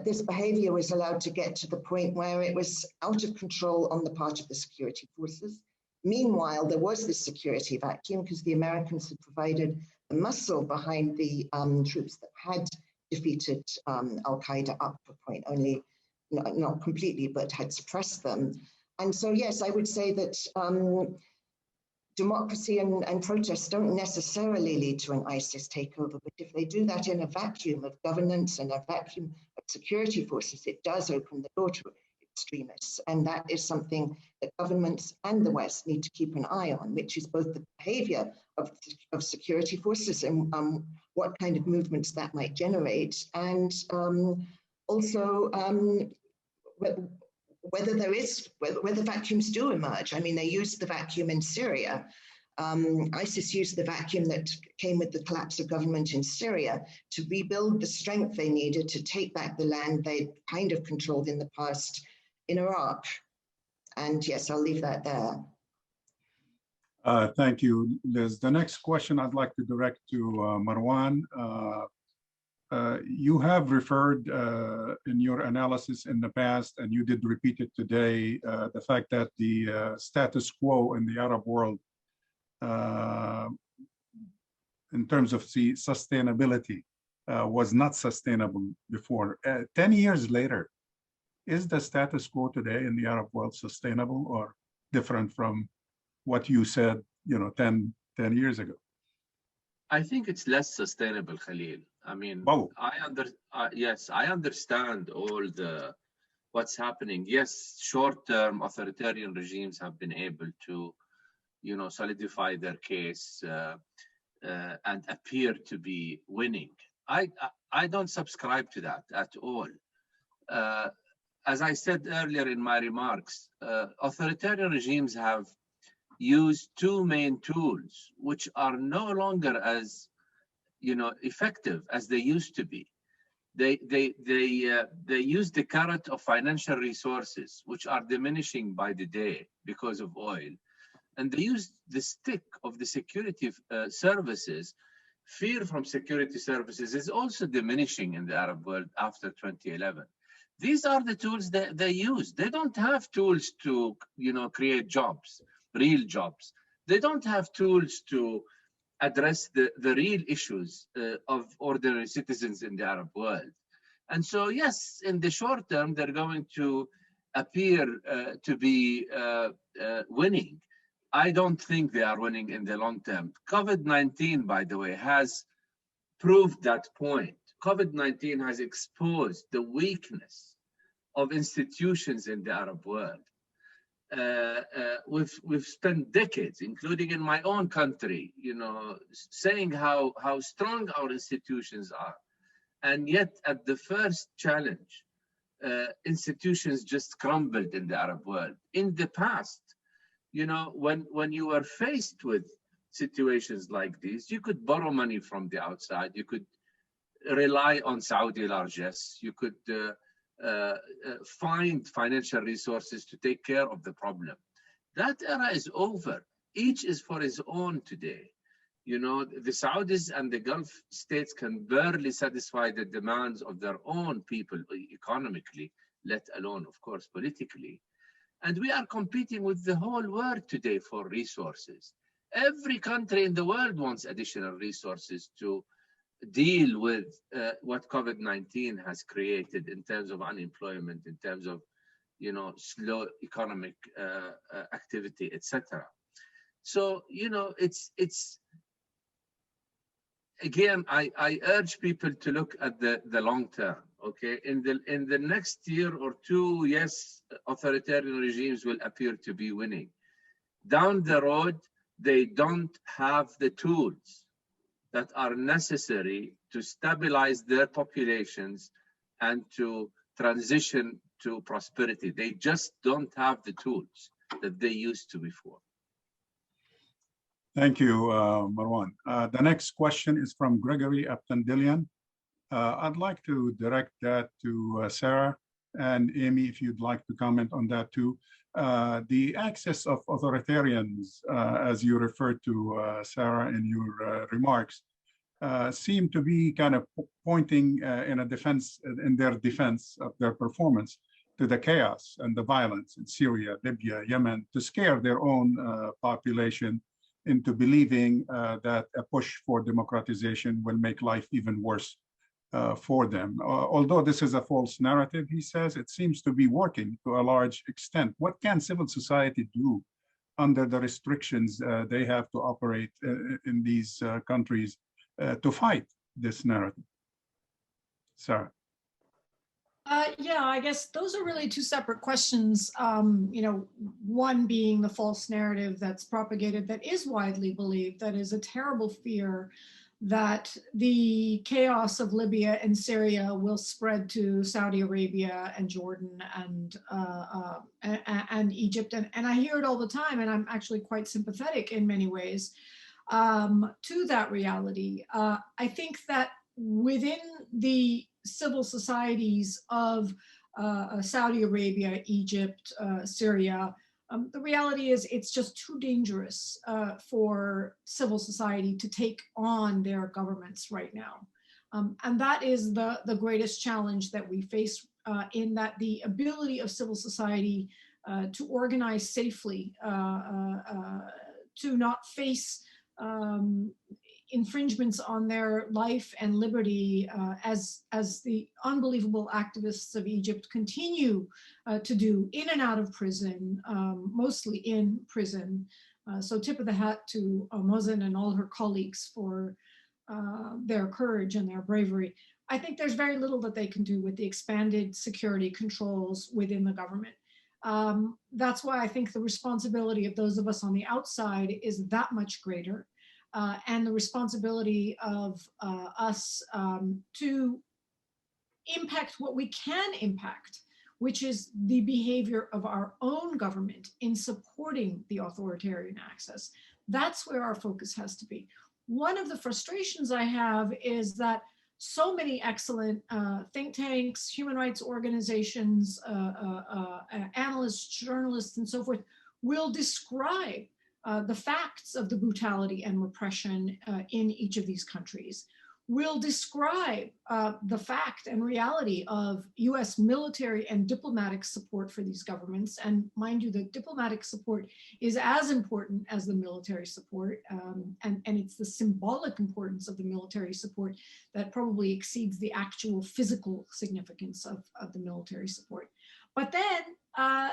this behavior was allowed to get to the point where it was out of control on the part of the security forces. Meanwhile, there was this security vacuum because the Americans had provided the muscle behind the troops that had defeated al-Qaeda up to a point, only not completely, but had suppressed them. And so, yes, I would say that democracy and protests don't necessarily lead to an ISIS takeover, but if they do that in a vacuum of governance and a vacuum of security forces, it does open the door to extremists. And that is something that governments and the West need to keep an eye on, which is both the behavior of security forces and what kind of movements that might generate, and also whether vacuums do emerge. I mean, they used the vacuum in Syria. ISIS used the vacuum that came with the collapse of government in Syria to rebuild the strength they needed to take back the land they kind of controlled in the past in Iraq. And yes, I'll leave that there. Thank you, Liz. The next question I'd like to direct to Marwan. You have referred in your analysis in the past, and you did repeat it today, the fact that the status quo in the Arab world in terms of the sustainability was not sustainable before. 10 years later, is the status quo today in the Arab world sustainable or different from what you said, 10 years ago? I think it's less sustainable, Khalil. I mean, yes, I understand all what's happening. Yes, short-term authoritarian regimes have been able to, solidify their case and appear to be winning. I don't subscribe to that at all. As I said earlier in my remarks, authoritarian regimes have used two main tools, which are no longer as effective as they used to be. They use the carrot of financial resources, which are diminishing by the day because of oil, and they use the stick of the security services. Fear from security services is also diminishing in the Arab world after 2011. These are the tools that they use. They don't have tools to create jobs, real jobs. They don't have tools to address the real issues of ordinary citizens in the Arab world. And so, yes, in the short term, they're going to appear to be winning. I don't think they are winning in the long term. COVID-19, by the way, has proved that point. COVID-19 has exposed the weakness of institutions in the Arab world. We've spent decades, including in my own country, saying how strong our institutions are. And yet at the first challenge, institutions just crumbled in the Arab world. In the past, when you were faced with situations like these, you could borrow money from the outside, you could rely on Saudi largesse, you could find financial resources to take care of the problem. That era is over. Each is for his own today. The Saudis and the Gulf states can barely satisfy the demands of their own people economically, let alone, of course, politically. And we are competing with the whole world today for resources. Every country in the world wants additional resources to deal with what COVID-19 has created in terms of unemployment, in terms of, slow economic activity, etc. So, it's again, I urge people to look at the long term. Okay, in the next year or two, yes, authoritarian regimes will appear to be winning. Down the road, they don't have the tools that are necessary to stabilize their populations and to transition to prosperity. They just don't have the tools that they used to before. Thank you, Marwan. The next question is from Gregory Aptendilian. I'd like to direct that to Sarah and Amy, if you'd like to comment on that too. The access of authoritarians, as you referred to, Sarah, in your remarks, seem to be kind of pointing in their defense of their performance to the chaos and the violence in Syria, Libya, Yemen, to scare their own population into believing that a push for democratization will make life even worse for them. Although this is a false narrative, he says, it seems to be working to a large extent. What can civil society do under the restrictions they have to operate in these countries to fight this narrative? Sarah. Yeah, I guess those are really two separate questions. One being the false narrative that's propagated, that is widely believed, that is a terrible fear that the chaos of Libya and Syria will spread to Saudi Arabia and Jordan and Egypt. And I hear it all the time, and I'm actually quite sympathetic in many ways to that reality. I think that within the civil societies of Saudi Arabia, Egypt, Syria, the reality is it's just too dangerous for civil society to take on their governments right now. And that is the greatest challenge that we face, in that the ability of civil society to organize safely, to not face infringements on their life and liberty, as the unbelievable activists of Egypt continue to do in and out of prison, mostly in prison. So tip of the hat to Mozn and all her colleagues for their courage and their bravery. I think there's very little that they can do with the expanded security controls within the government. That's why I think the responsibility of those of us on the outside is that much greater. And the responsibility of us to impact what we can impact, which is the behavior of our own government in supporting the authoritarian access. That's where our focus has to be. One of the frustrations I have is that so many excellent think tanks, human rights organizations, analysts, journalists, and so forth will describe the facts of the brutality and repression in each of these countries, will describe the fact and reality of US military and diplomatic support for these governments. And mind you, the diplomatic support is as important as the military support. And it's the symbolic importance of the military support that probably exceeds the actual physical significance of the military support. But then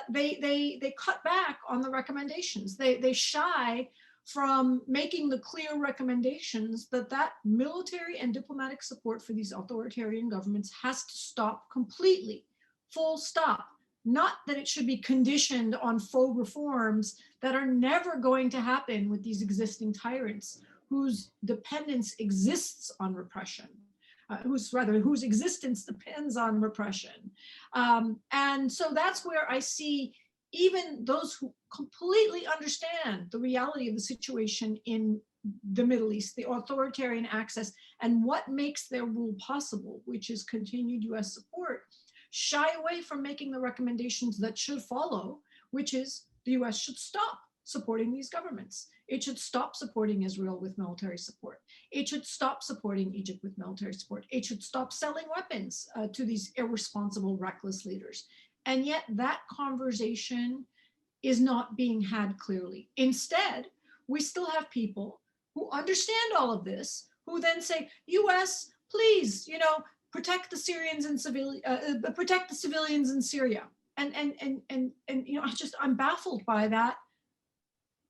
they cut back on the recommendations. They shy from making the clear recommendations that military and diplomatic support for these authoritarian governments has to stop completely, full stop. Not that it should be conditioned on faux reforms that are never going to happen with these existing tyrants whose dependence exists on repression. Whose existence depends on repression. And so that's where I see even those who completely understand the reality of the situation in the Middle East, the authoritarian access, and what makes their rule possible, which is continued US support, shy away from making the recommendations that should follow, which is the US should stop supporting these governments. It should stop supporting Israel with military support. It should stop supporting Egypt with military support. It should stop selling weapons to these irresponsible, reckless leaders. And yet that conversation is not being had clearly. Instead, we still have people who understand all of this, who then say, US, please, protect the Syrians and protect the civilians in Syria. you know, I'm baffled by that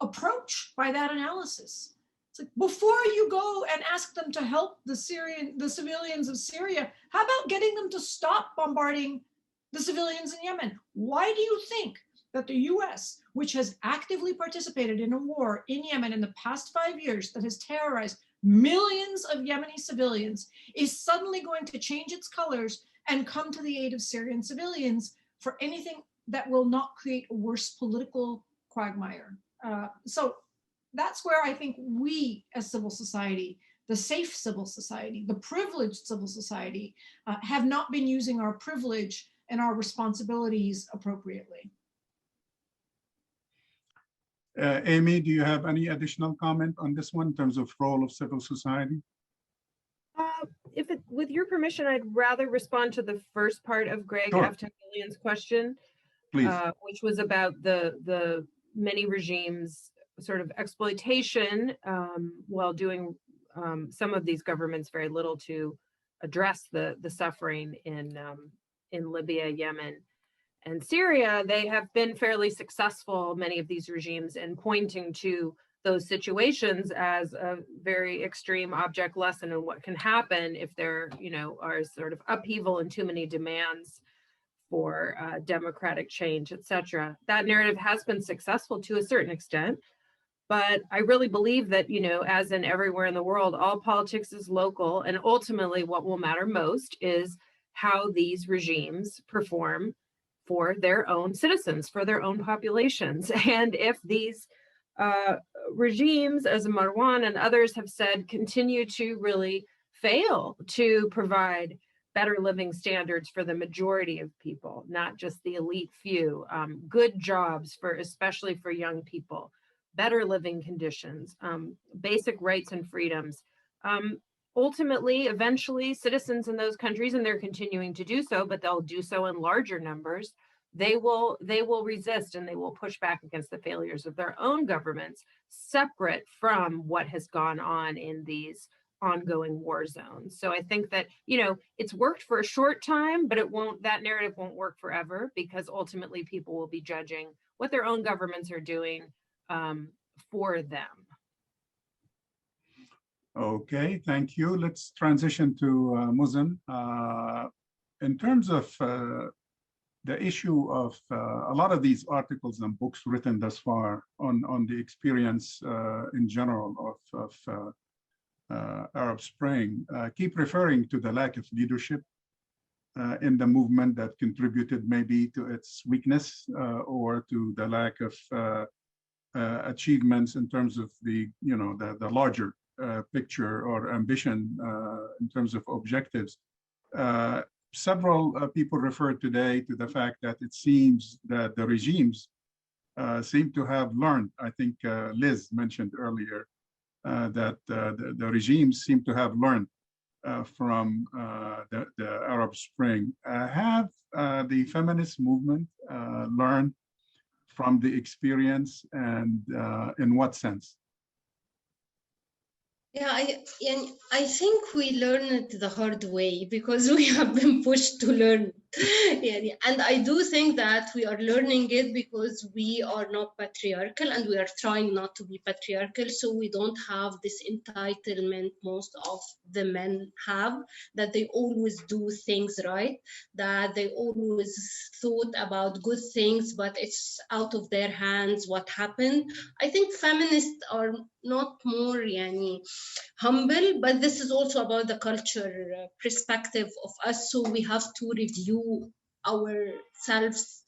approach, by that analysis. It's like, before you go and ask them to help the civilians of Syria, how about getting them to stop bombarding the civilians in Yemen? Why do you think that the US, which has actively participated in a war in Yemen in the past 5 years that has terrorized millions of Yemeni civilians, is suddenly going to change its colors and come to the aid of Syrian civilians for anything that will not create a worse political quagmire? So that's where I think we as civil society, the safe civil society, the privileged civil society, have not been using our privilege and our responsibilities appropriately. Amy, do you have any additional comment on this one in terms of role of civil society? With your permission, I'd rather respond to the first part of Greg Sure. F. Tagilian's question, Please. which was about the many regimes' sort of exploitation while doing some of these governments very little to address the suffering in Libya, Yemen, and Syria. They have been fairly successful, many of these regimes, in pointing to those situations as a very extreme object lesson in what can happen if there, you know, are sort of upheaval and too many demands for democratic change, etc. That narrative has been successful to a certain extent, but I really believe that, you know, as in everywhere in the world, all politics is local, and ultimately what will matter most is how these regimes perform for their own citizens, for their own populations. And if these regimes, as Marwan and others have said, continue to really fail to provide better living standards for the majority of people, not just the elite few, good jobs for, especially for young people, better living conditions, basic rights and freedoms. Ultimately, eventually, citizens in those countries, and they're continuing to do so, but they'll do so in larger numbers, they will resist and they will push back against the failures of their own governments, separate from what has gone on in these ongoing war zones. So I think that, you know, it's worked for a short time, but that narrative won't work forever, because ultimately people will be judging what their own governments are doing for them. Okay, thank you. Let's transition to Mozn. In terms of the issue of a lot of these articles and books written thus far on the experience in general of Arab Spring keep referring to the lack of leadership in the movement that contributed maybe to its weakness or to the lack of achievements in terms of the larger picture or ambition in terms of objectives. Several people referred today to the fact that it seems that the regimes seem to have learned. I think Liz mentioned earlier that the regimes seem to have learned from the Arab Spring. Have the feminist movement learned from the experience, and in what sense? Yeah, I think we learned it the hard way because we have been pushed to learn. Yeah, and I do think that we are learning it because we are not patriarchal and we are trying not to be patriarchal, so we don't have this entitlement most of the men have, that they always do things right, that they always thought about good things, but it's out of their hands what happened. I think feminists are not more humble, but this is also about the culture perspective of us, so we have to review ourselves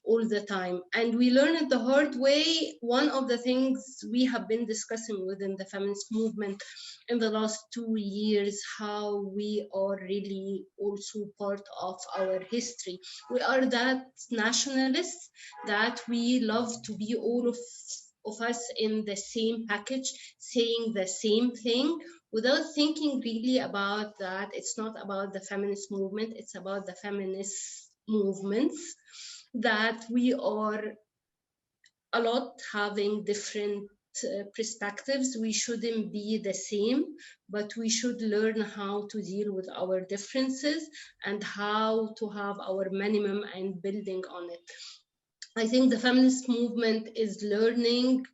all the time, and we learn it the hard way. One of the things we have been discussing within the feminist movement in the last 2 years, how we are really also part of our history. We are that nationalists that we love to be all of us in the same package, saying the same thing without thinking really about that. It's not about the feminist movement, it's about the feminist movements, that we are a lot having different perspectives. We shouldn't be the same, but we should learn how to deal with our differences and how to have our minimum and building on it. I think the feminist movement is learning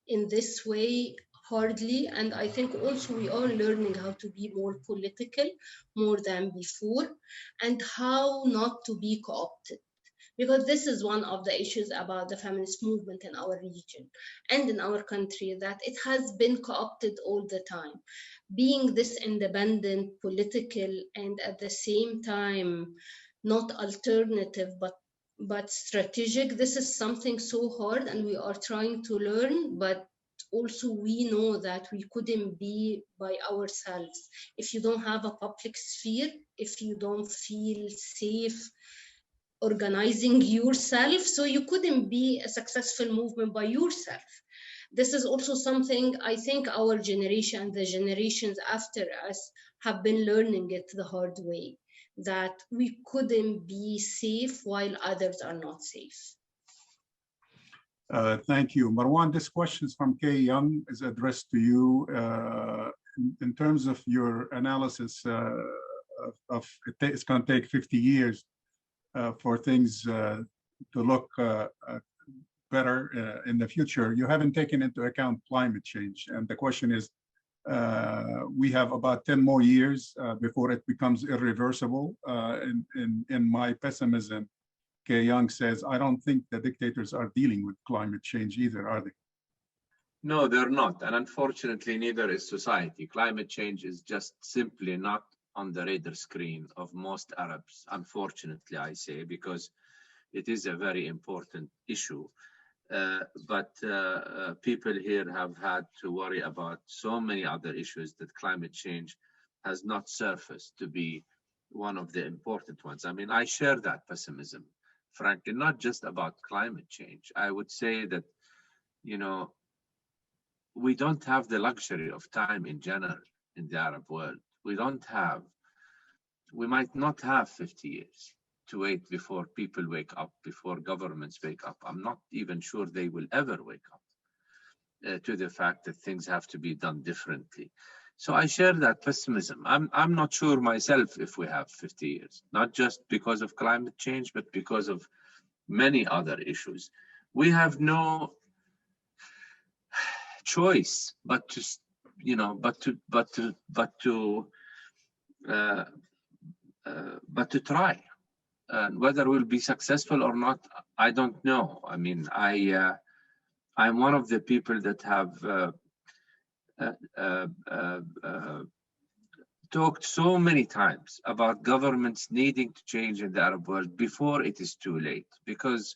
in this way hardly, and I think also we are learning how to be more political more than before, and how not to be co-opted, because this is one of the issues about the feminist movement in our region and in our country, that it has been co-opted all the time. Being this independent, political, and at the same time not alternative but strategic, this is something so hard, and we are trying to learn, but also we know that we couldn't be by ourselves. If you don't have a public sphere, if you don't feel safe organizing yourself, so you couldn't be a successful movement by yourself. This is also something I think our generation, the generations after us, have been learning it the hard way, that we couldn't be safe while others are not safe. Thank you. Marwan, this question is from Kay Young, is addressed to you. In terms of your analysis of it's going to take 50 years for things to look better in the future. You haven't taken into account climate change. And the question is, we have about 10 more years before it becomes irreversible. In my pessimism, Kay Young says, I don't think the dictators are dealing with climate change either, are they? No, they're not. And unfortunately, neither is society. Climate change is just simply not on the radar screen of most Arabs, unfortunately, I say, because it is a very important issue. But people here have had to worry about so many other issues that climate change has not surfaced to be one of the important ones. I mean, I share that pessimism, frankly, not just about climate change. I would say that, you know, we don't have the luxury of time in general in the Arab world. We might not have 50 years to wait before people wake up, before governments wake up. I'm not even sure they will ever wake up to the fact that things have to be done differently. So I share that pessimism. I'm not sure myself if we have 50 years, not just because of climate change, but because of many other issues. We have no choice but to, you know, but to try. And whether we'll be successful or not, I don't know. I mean, I'm one of the people that have talked so many times about governments needing to change in the Arab world before it is too late. Because,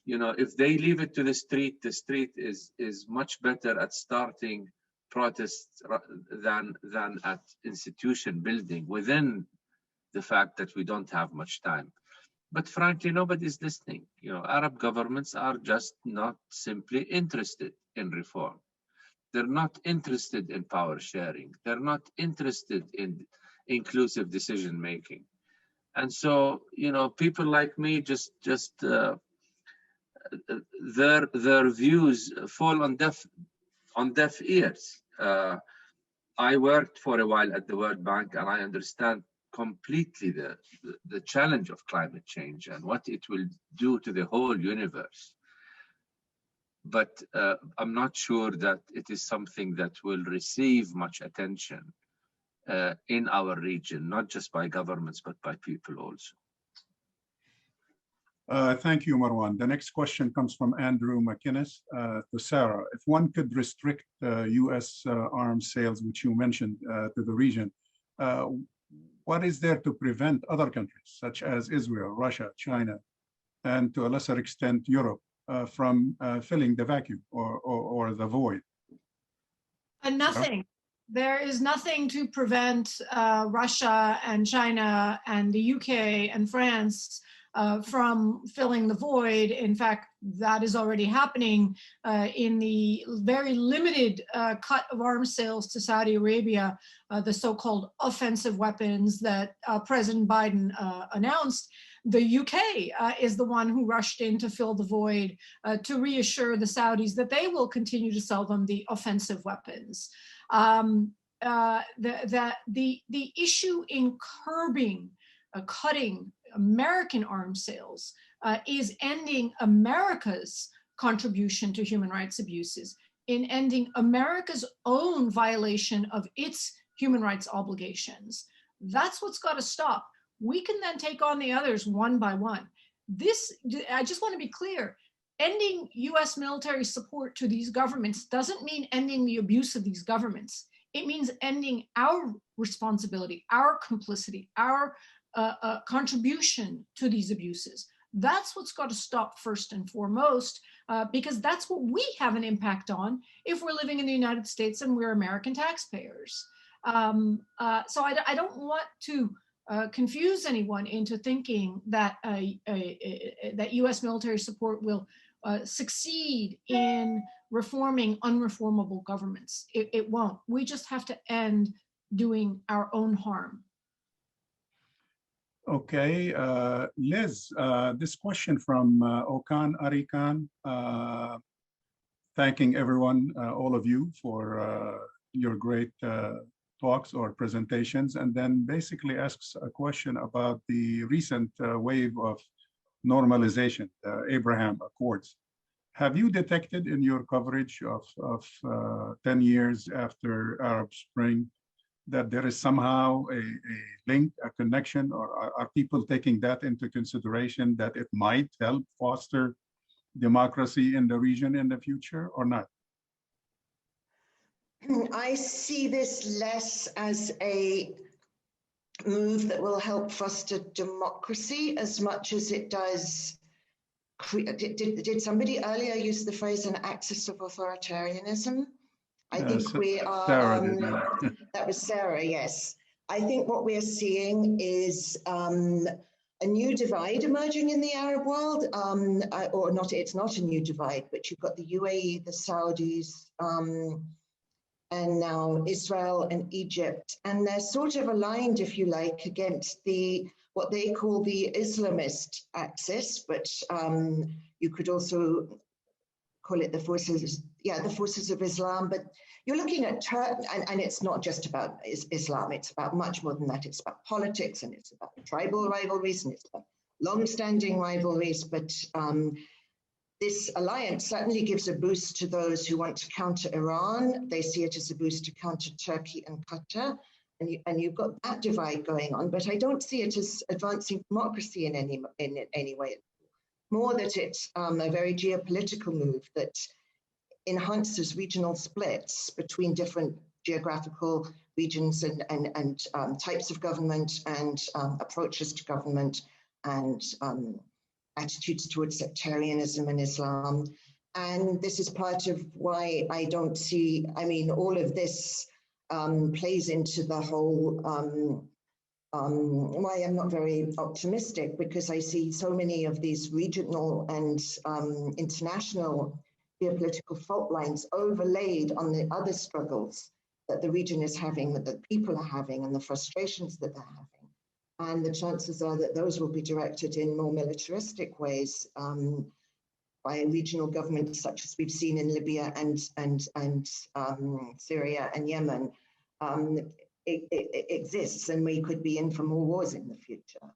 you know, if they leave it to the street is much better at starting protests than at institution building within the fact that we don't have much time. But frankly, nobody's listening. You know, Arab governments are just not simply interested in reform. They're not interested in power sharing. They're not interested in inclusive decision making. And so, you know, people like me their views fall on deaf ears. I worked for a while at the World Bank, and I understand completely the challenge of climate change and what it will do to the whole universe. But I'm not sure that it is something that will receive much attention in our region, not just by governments, but by people also. Thank you, Marwan. The next question comes from Andrew McInnes to Sarah. If one could restrict U.S. arms sales, which you mentioned, to the region, what is there to prevent other countries, such as Israel, Russia, China, and to a lesser extent, Europe, from filling the vacuum or the void? Nothing. There is nothing to prevent Russia and China and the UK and France from filling the void. In fact, that is already happening in the very limited cut of arms sales to Saudi Arabia, the so-called offensive weapons that President Biden announced. The UK is the one who rushed in to fill the void to reassure the Saudis that they will continue to sell them the offensive weapons. The issue in curbing, cutting American arms sales is ending America's contribution to human rights abuses, in ending America's own violation of its human rights obligations. That's what's got to stop. We can then take on the others one by one. I just want to be clear, ending US military support to these governments doesn't mean ending the abuse of these governments. It means ending our responsibility, our complicity, our contribution to these abuses. That's what's got to stop first and foremost, because that's what we have an impact on if we're living in the United States and we're American taxpayers. So I don't want to confuse anyone into thinking that that U.S. military support will succeed in reforming unreformable governments. It won't. We just have to end doing our own harm. Okay, Liz, this question from Okan Arikan, thanking everyone, all of you, for your great talks or presentations, and then basically asks a question about the recent wave of normalization, the Abraham Accords. Have you detected in your coverage of 10 years after Arab Spring that there is somehow a link, a connection, or are people taking that into consideration, that it might help foster democracy in the region in the future or not? I see this less as a move that will help foster democracy as much as it does. Did somebody earlier use the phrase an axis of authoritarianism? I think we are, Sarah did. that was Sarah, yes. I think what we're seeing is a new divide emerging in the Arab world, or not, it's not a new divide, but you've got the UAE, the Saudis, and now Israel and Egypt, and they're sort of aligned, if you like, against what they call the Islamist axis, but you could also call it the forces of Islam. But you're looking at and it's not just about Islam, it's about much more than that. It's about politics, and it's about tribal rivalries, and it's about long-standing rivalries. But this alliance certainly gives a boost to those who want to counter Iran. They see it as a boost to counter Turkey and Qatar. And you've got that divide going on, but I don't see it as advancing democracy in any way. More that it's a very geopolitical move that enhances regional splits between different geographical regions and types of government and approaches to government and attitudes towards sectarianism and Islam. And this is part of why I don't see, all of this plays into the whole, why I'm not very optimistic, because I see so many of these regional and international geopolitical fault lines overlaid on the other struggles that the region is having, that the people are having, and the frustrations that they're having. And the chances are that those will be directed in more militaristic ways by regional governments, such as we've seen in Libya and Syria and Yemen. It exists, and we could be in for more wars in the future.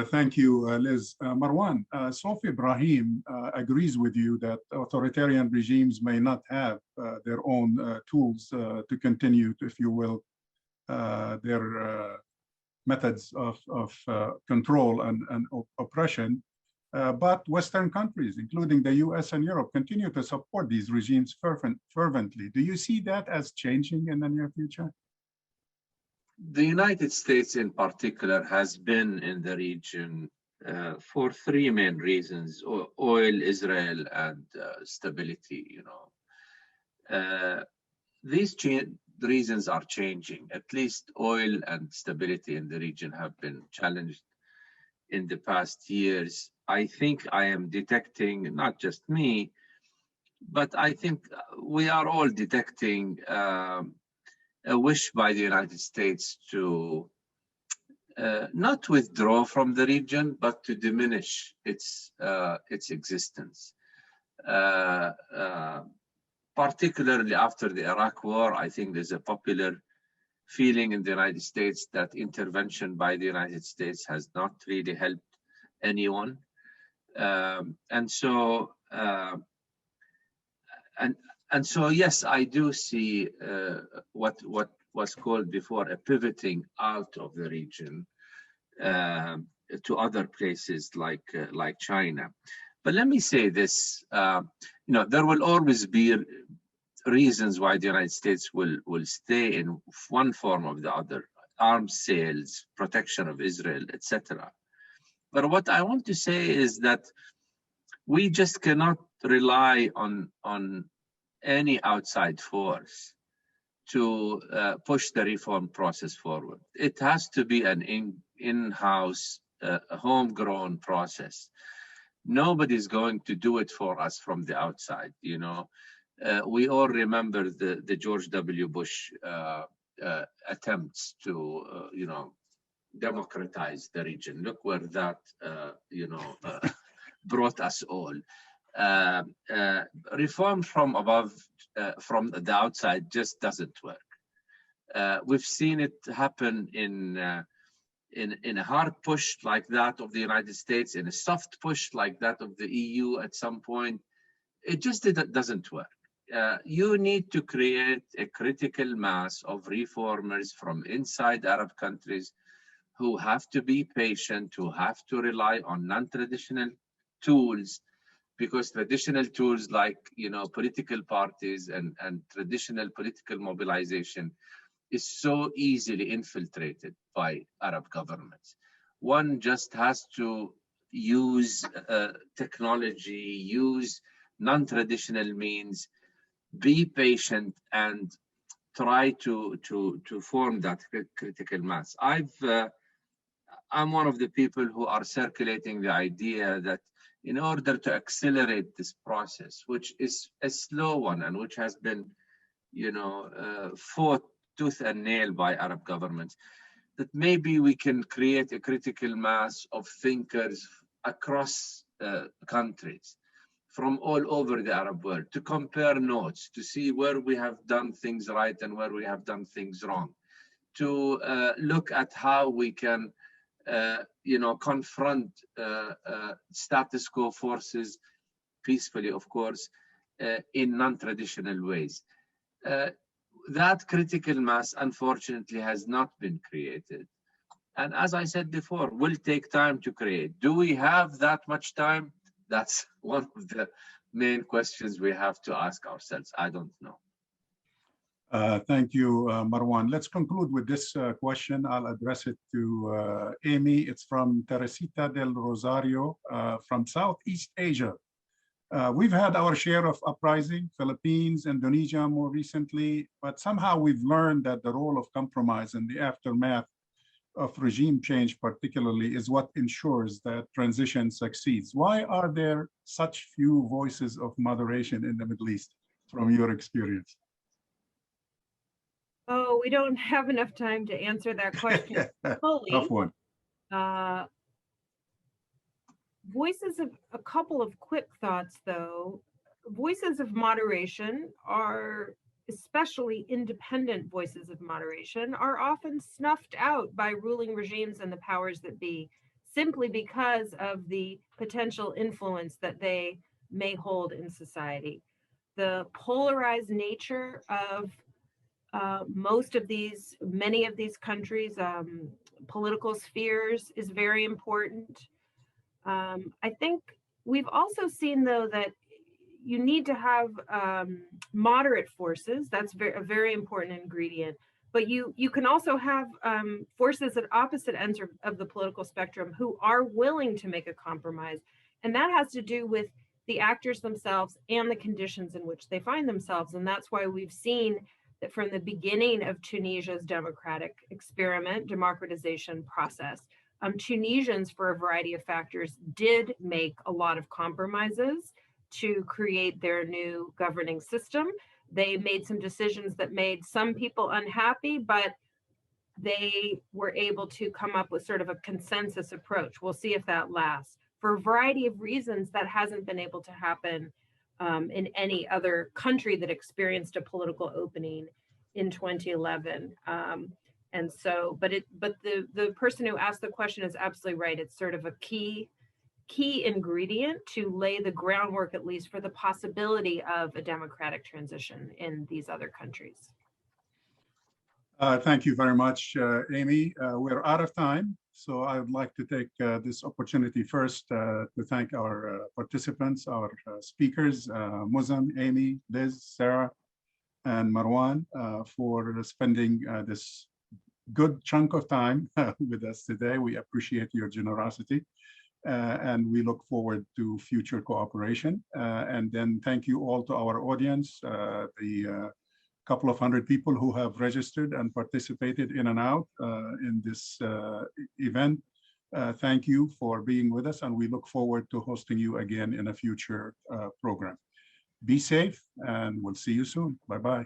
Thank you, Liz. Marwan, Sophie Ibrahim agrees with you that authoritarian regimes may not have their own tools to continue, if you will, their methods of control and oppression. But Western countries, including the US and Europe, continue to support these regimes fervently. Do you see that as changing in the near future? The United States in particular has been in the region for three main reasons: oil, Israel, and stability. These reasons are changing. At least oil and stability in the region have been challenged. in the past years, I think I am detecting, not just me, but I think we are all detecting a wish by the United States to not withdraw from the region, but to diminish its existence. Particularly after the Iraq War, I think there's a popular feeling in the United States that intervention by the United States has not really helped anyone. And so yes, I do see what was called before a pivoting out of the region to other places like China. But let me say this: there will always be reasons why the United States will stay in one form or the other: arms sales, protection of Israel, etc. But what I want to say is that we just cannot rely on any outside force to push the reform process forward. It has to be an in-house, homegrown process. Nobody's going to do it for us from the outside. We all remember the George W. Bush attempts to, democratize the region. Look where that, brought us all. Reform from above, from the outside, just doesn't work. We've seen it happen in a hard push like that of the United States, in a soft push like that of the EU at some point. It just doesn't work. You need to create a critical mass of reformers from inside Arab countries who have to be patient, who have to rely on non-traditional tools, because traditional tools like political parties and traditional political mobilization is so easily infiltrated by Arab governments. One just has to use technology, use non-traditional means, be patient, and try to form that critical mass. I'm one of the people who are circulating the idea that in order to accelerate this process, which is a slow one and which has been, fought tooth and nail by Arab governments, that maybe we can create a critical mass of thinkers across countries from all over the Arab world to compare notes, to see where we have done things right and where we have done things wrong, to look at how we can confront status quo forces peacefully, of course, in non-traditional ways. That critical mass, unfortunately, has not been created. And as I said before, will take time to create. Do we have that much time? That's one of the main questions we have to ask ourselves. I don't know. Thank you, Marwan. Let's conclude with this question. I'll address it to Amy. It's from Teresita del Rosario from Southeast Asia. We've had our share of uprising, Philippines, Indonesia more recently, but somehow we've learned that the role of compromise in the aftermath of regime change particularly is what ensures that transition succeeds. Why are there such few voices of moderation in the Middle East from your experience? Oh, we don't have enough time to answer that question fully. Tough one. Voices of a couple of quick thoughts, though. Voices of moderation are, especially independent voices of moderation, are often snuffed out by ruling regimes and the powers that be, simply because of the potential influence that they may hold in society. The polarized nature of many of these countries' political spheres is very important. I think we've also seen, though, that you need to have moderate forces. That's a very important ingredient. But you can also have forces at opposite ends of the political spectrum who are willing to make a compromise. And that has to do with the actors themselves and the conditions in which they find themselves. And that's why we've seen that from the beginning of Tunisia's democratic experiment, democratization process, Tunisians, for a variety of factors, did make a lot of compromises to create their new governing system. They made some decisions that made some people unhappy, but they were able to come up with sort of a consensus approach. We'll see if that lasts. For a variety of reasons, that hasn't been able to happen in any other country that experienced a political opening in 2011. And so, but the person who asked the question is absolutely right. It's sort of a key ingredient to lay the groundwork, at least for the possibility of a democratic transition in these other countries. Thank you very much, Amy. We're out of time, so I would like to take this opportunity first to thank our participants, our speakers, Mozn, Amy, Liz, Sarah, and Marwan for spending this good chunk of time with us today. We appreciate your generosity, and we look forward to future cooperation. And then thank you all to our audience, the couple of hundred people who have registered and participated in and out in this event. Thank you for being with us, and we look forward to hosting you again in a future program. Be safe, and we'll see you soon. Bye-bye.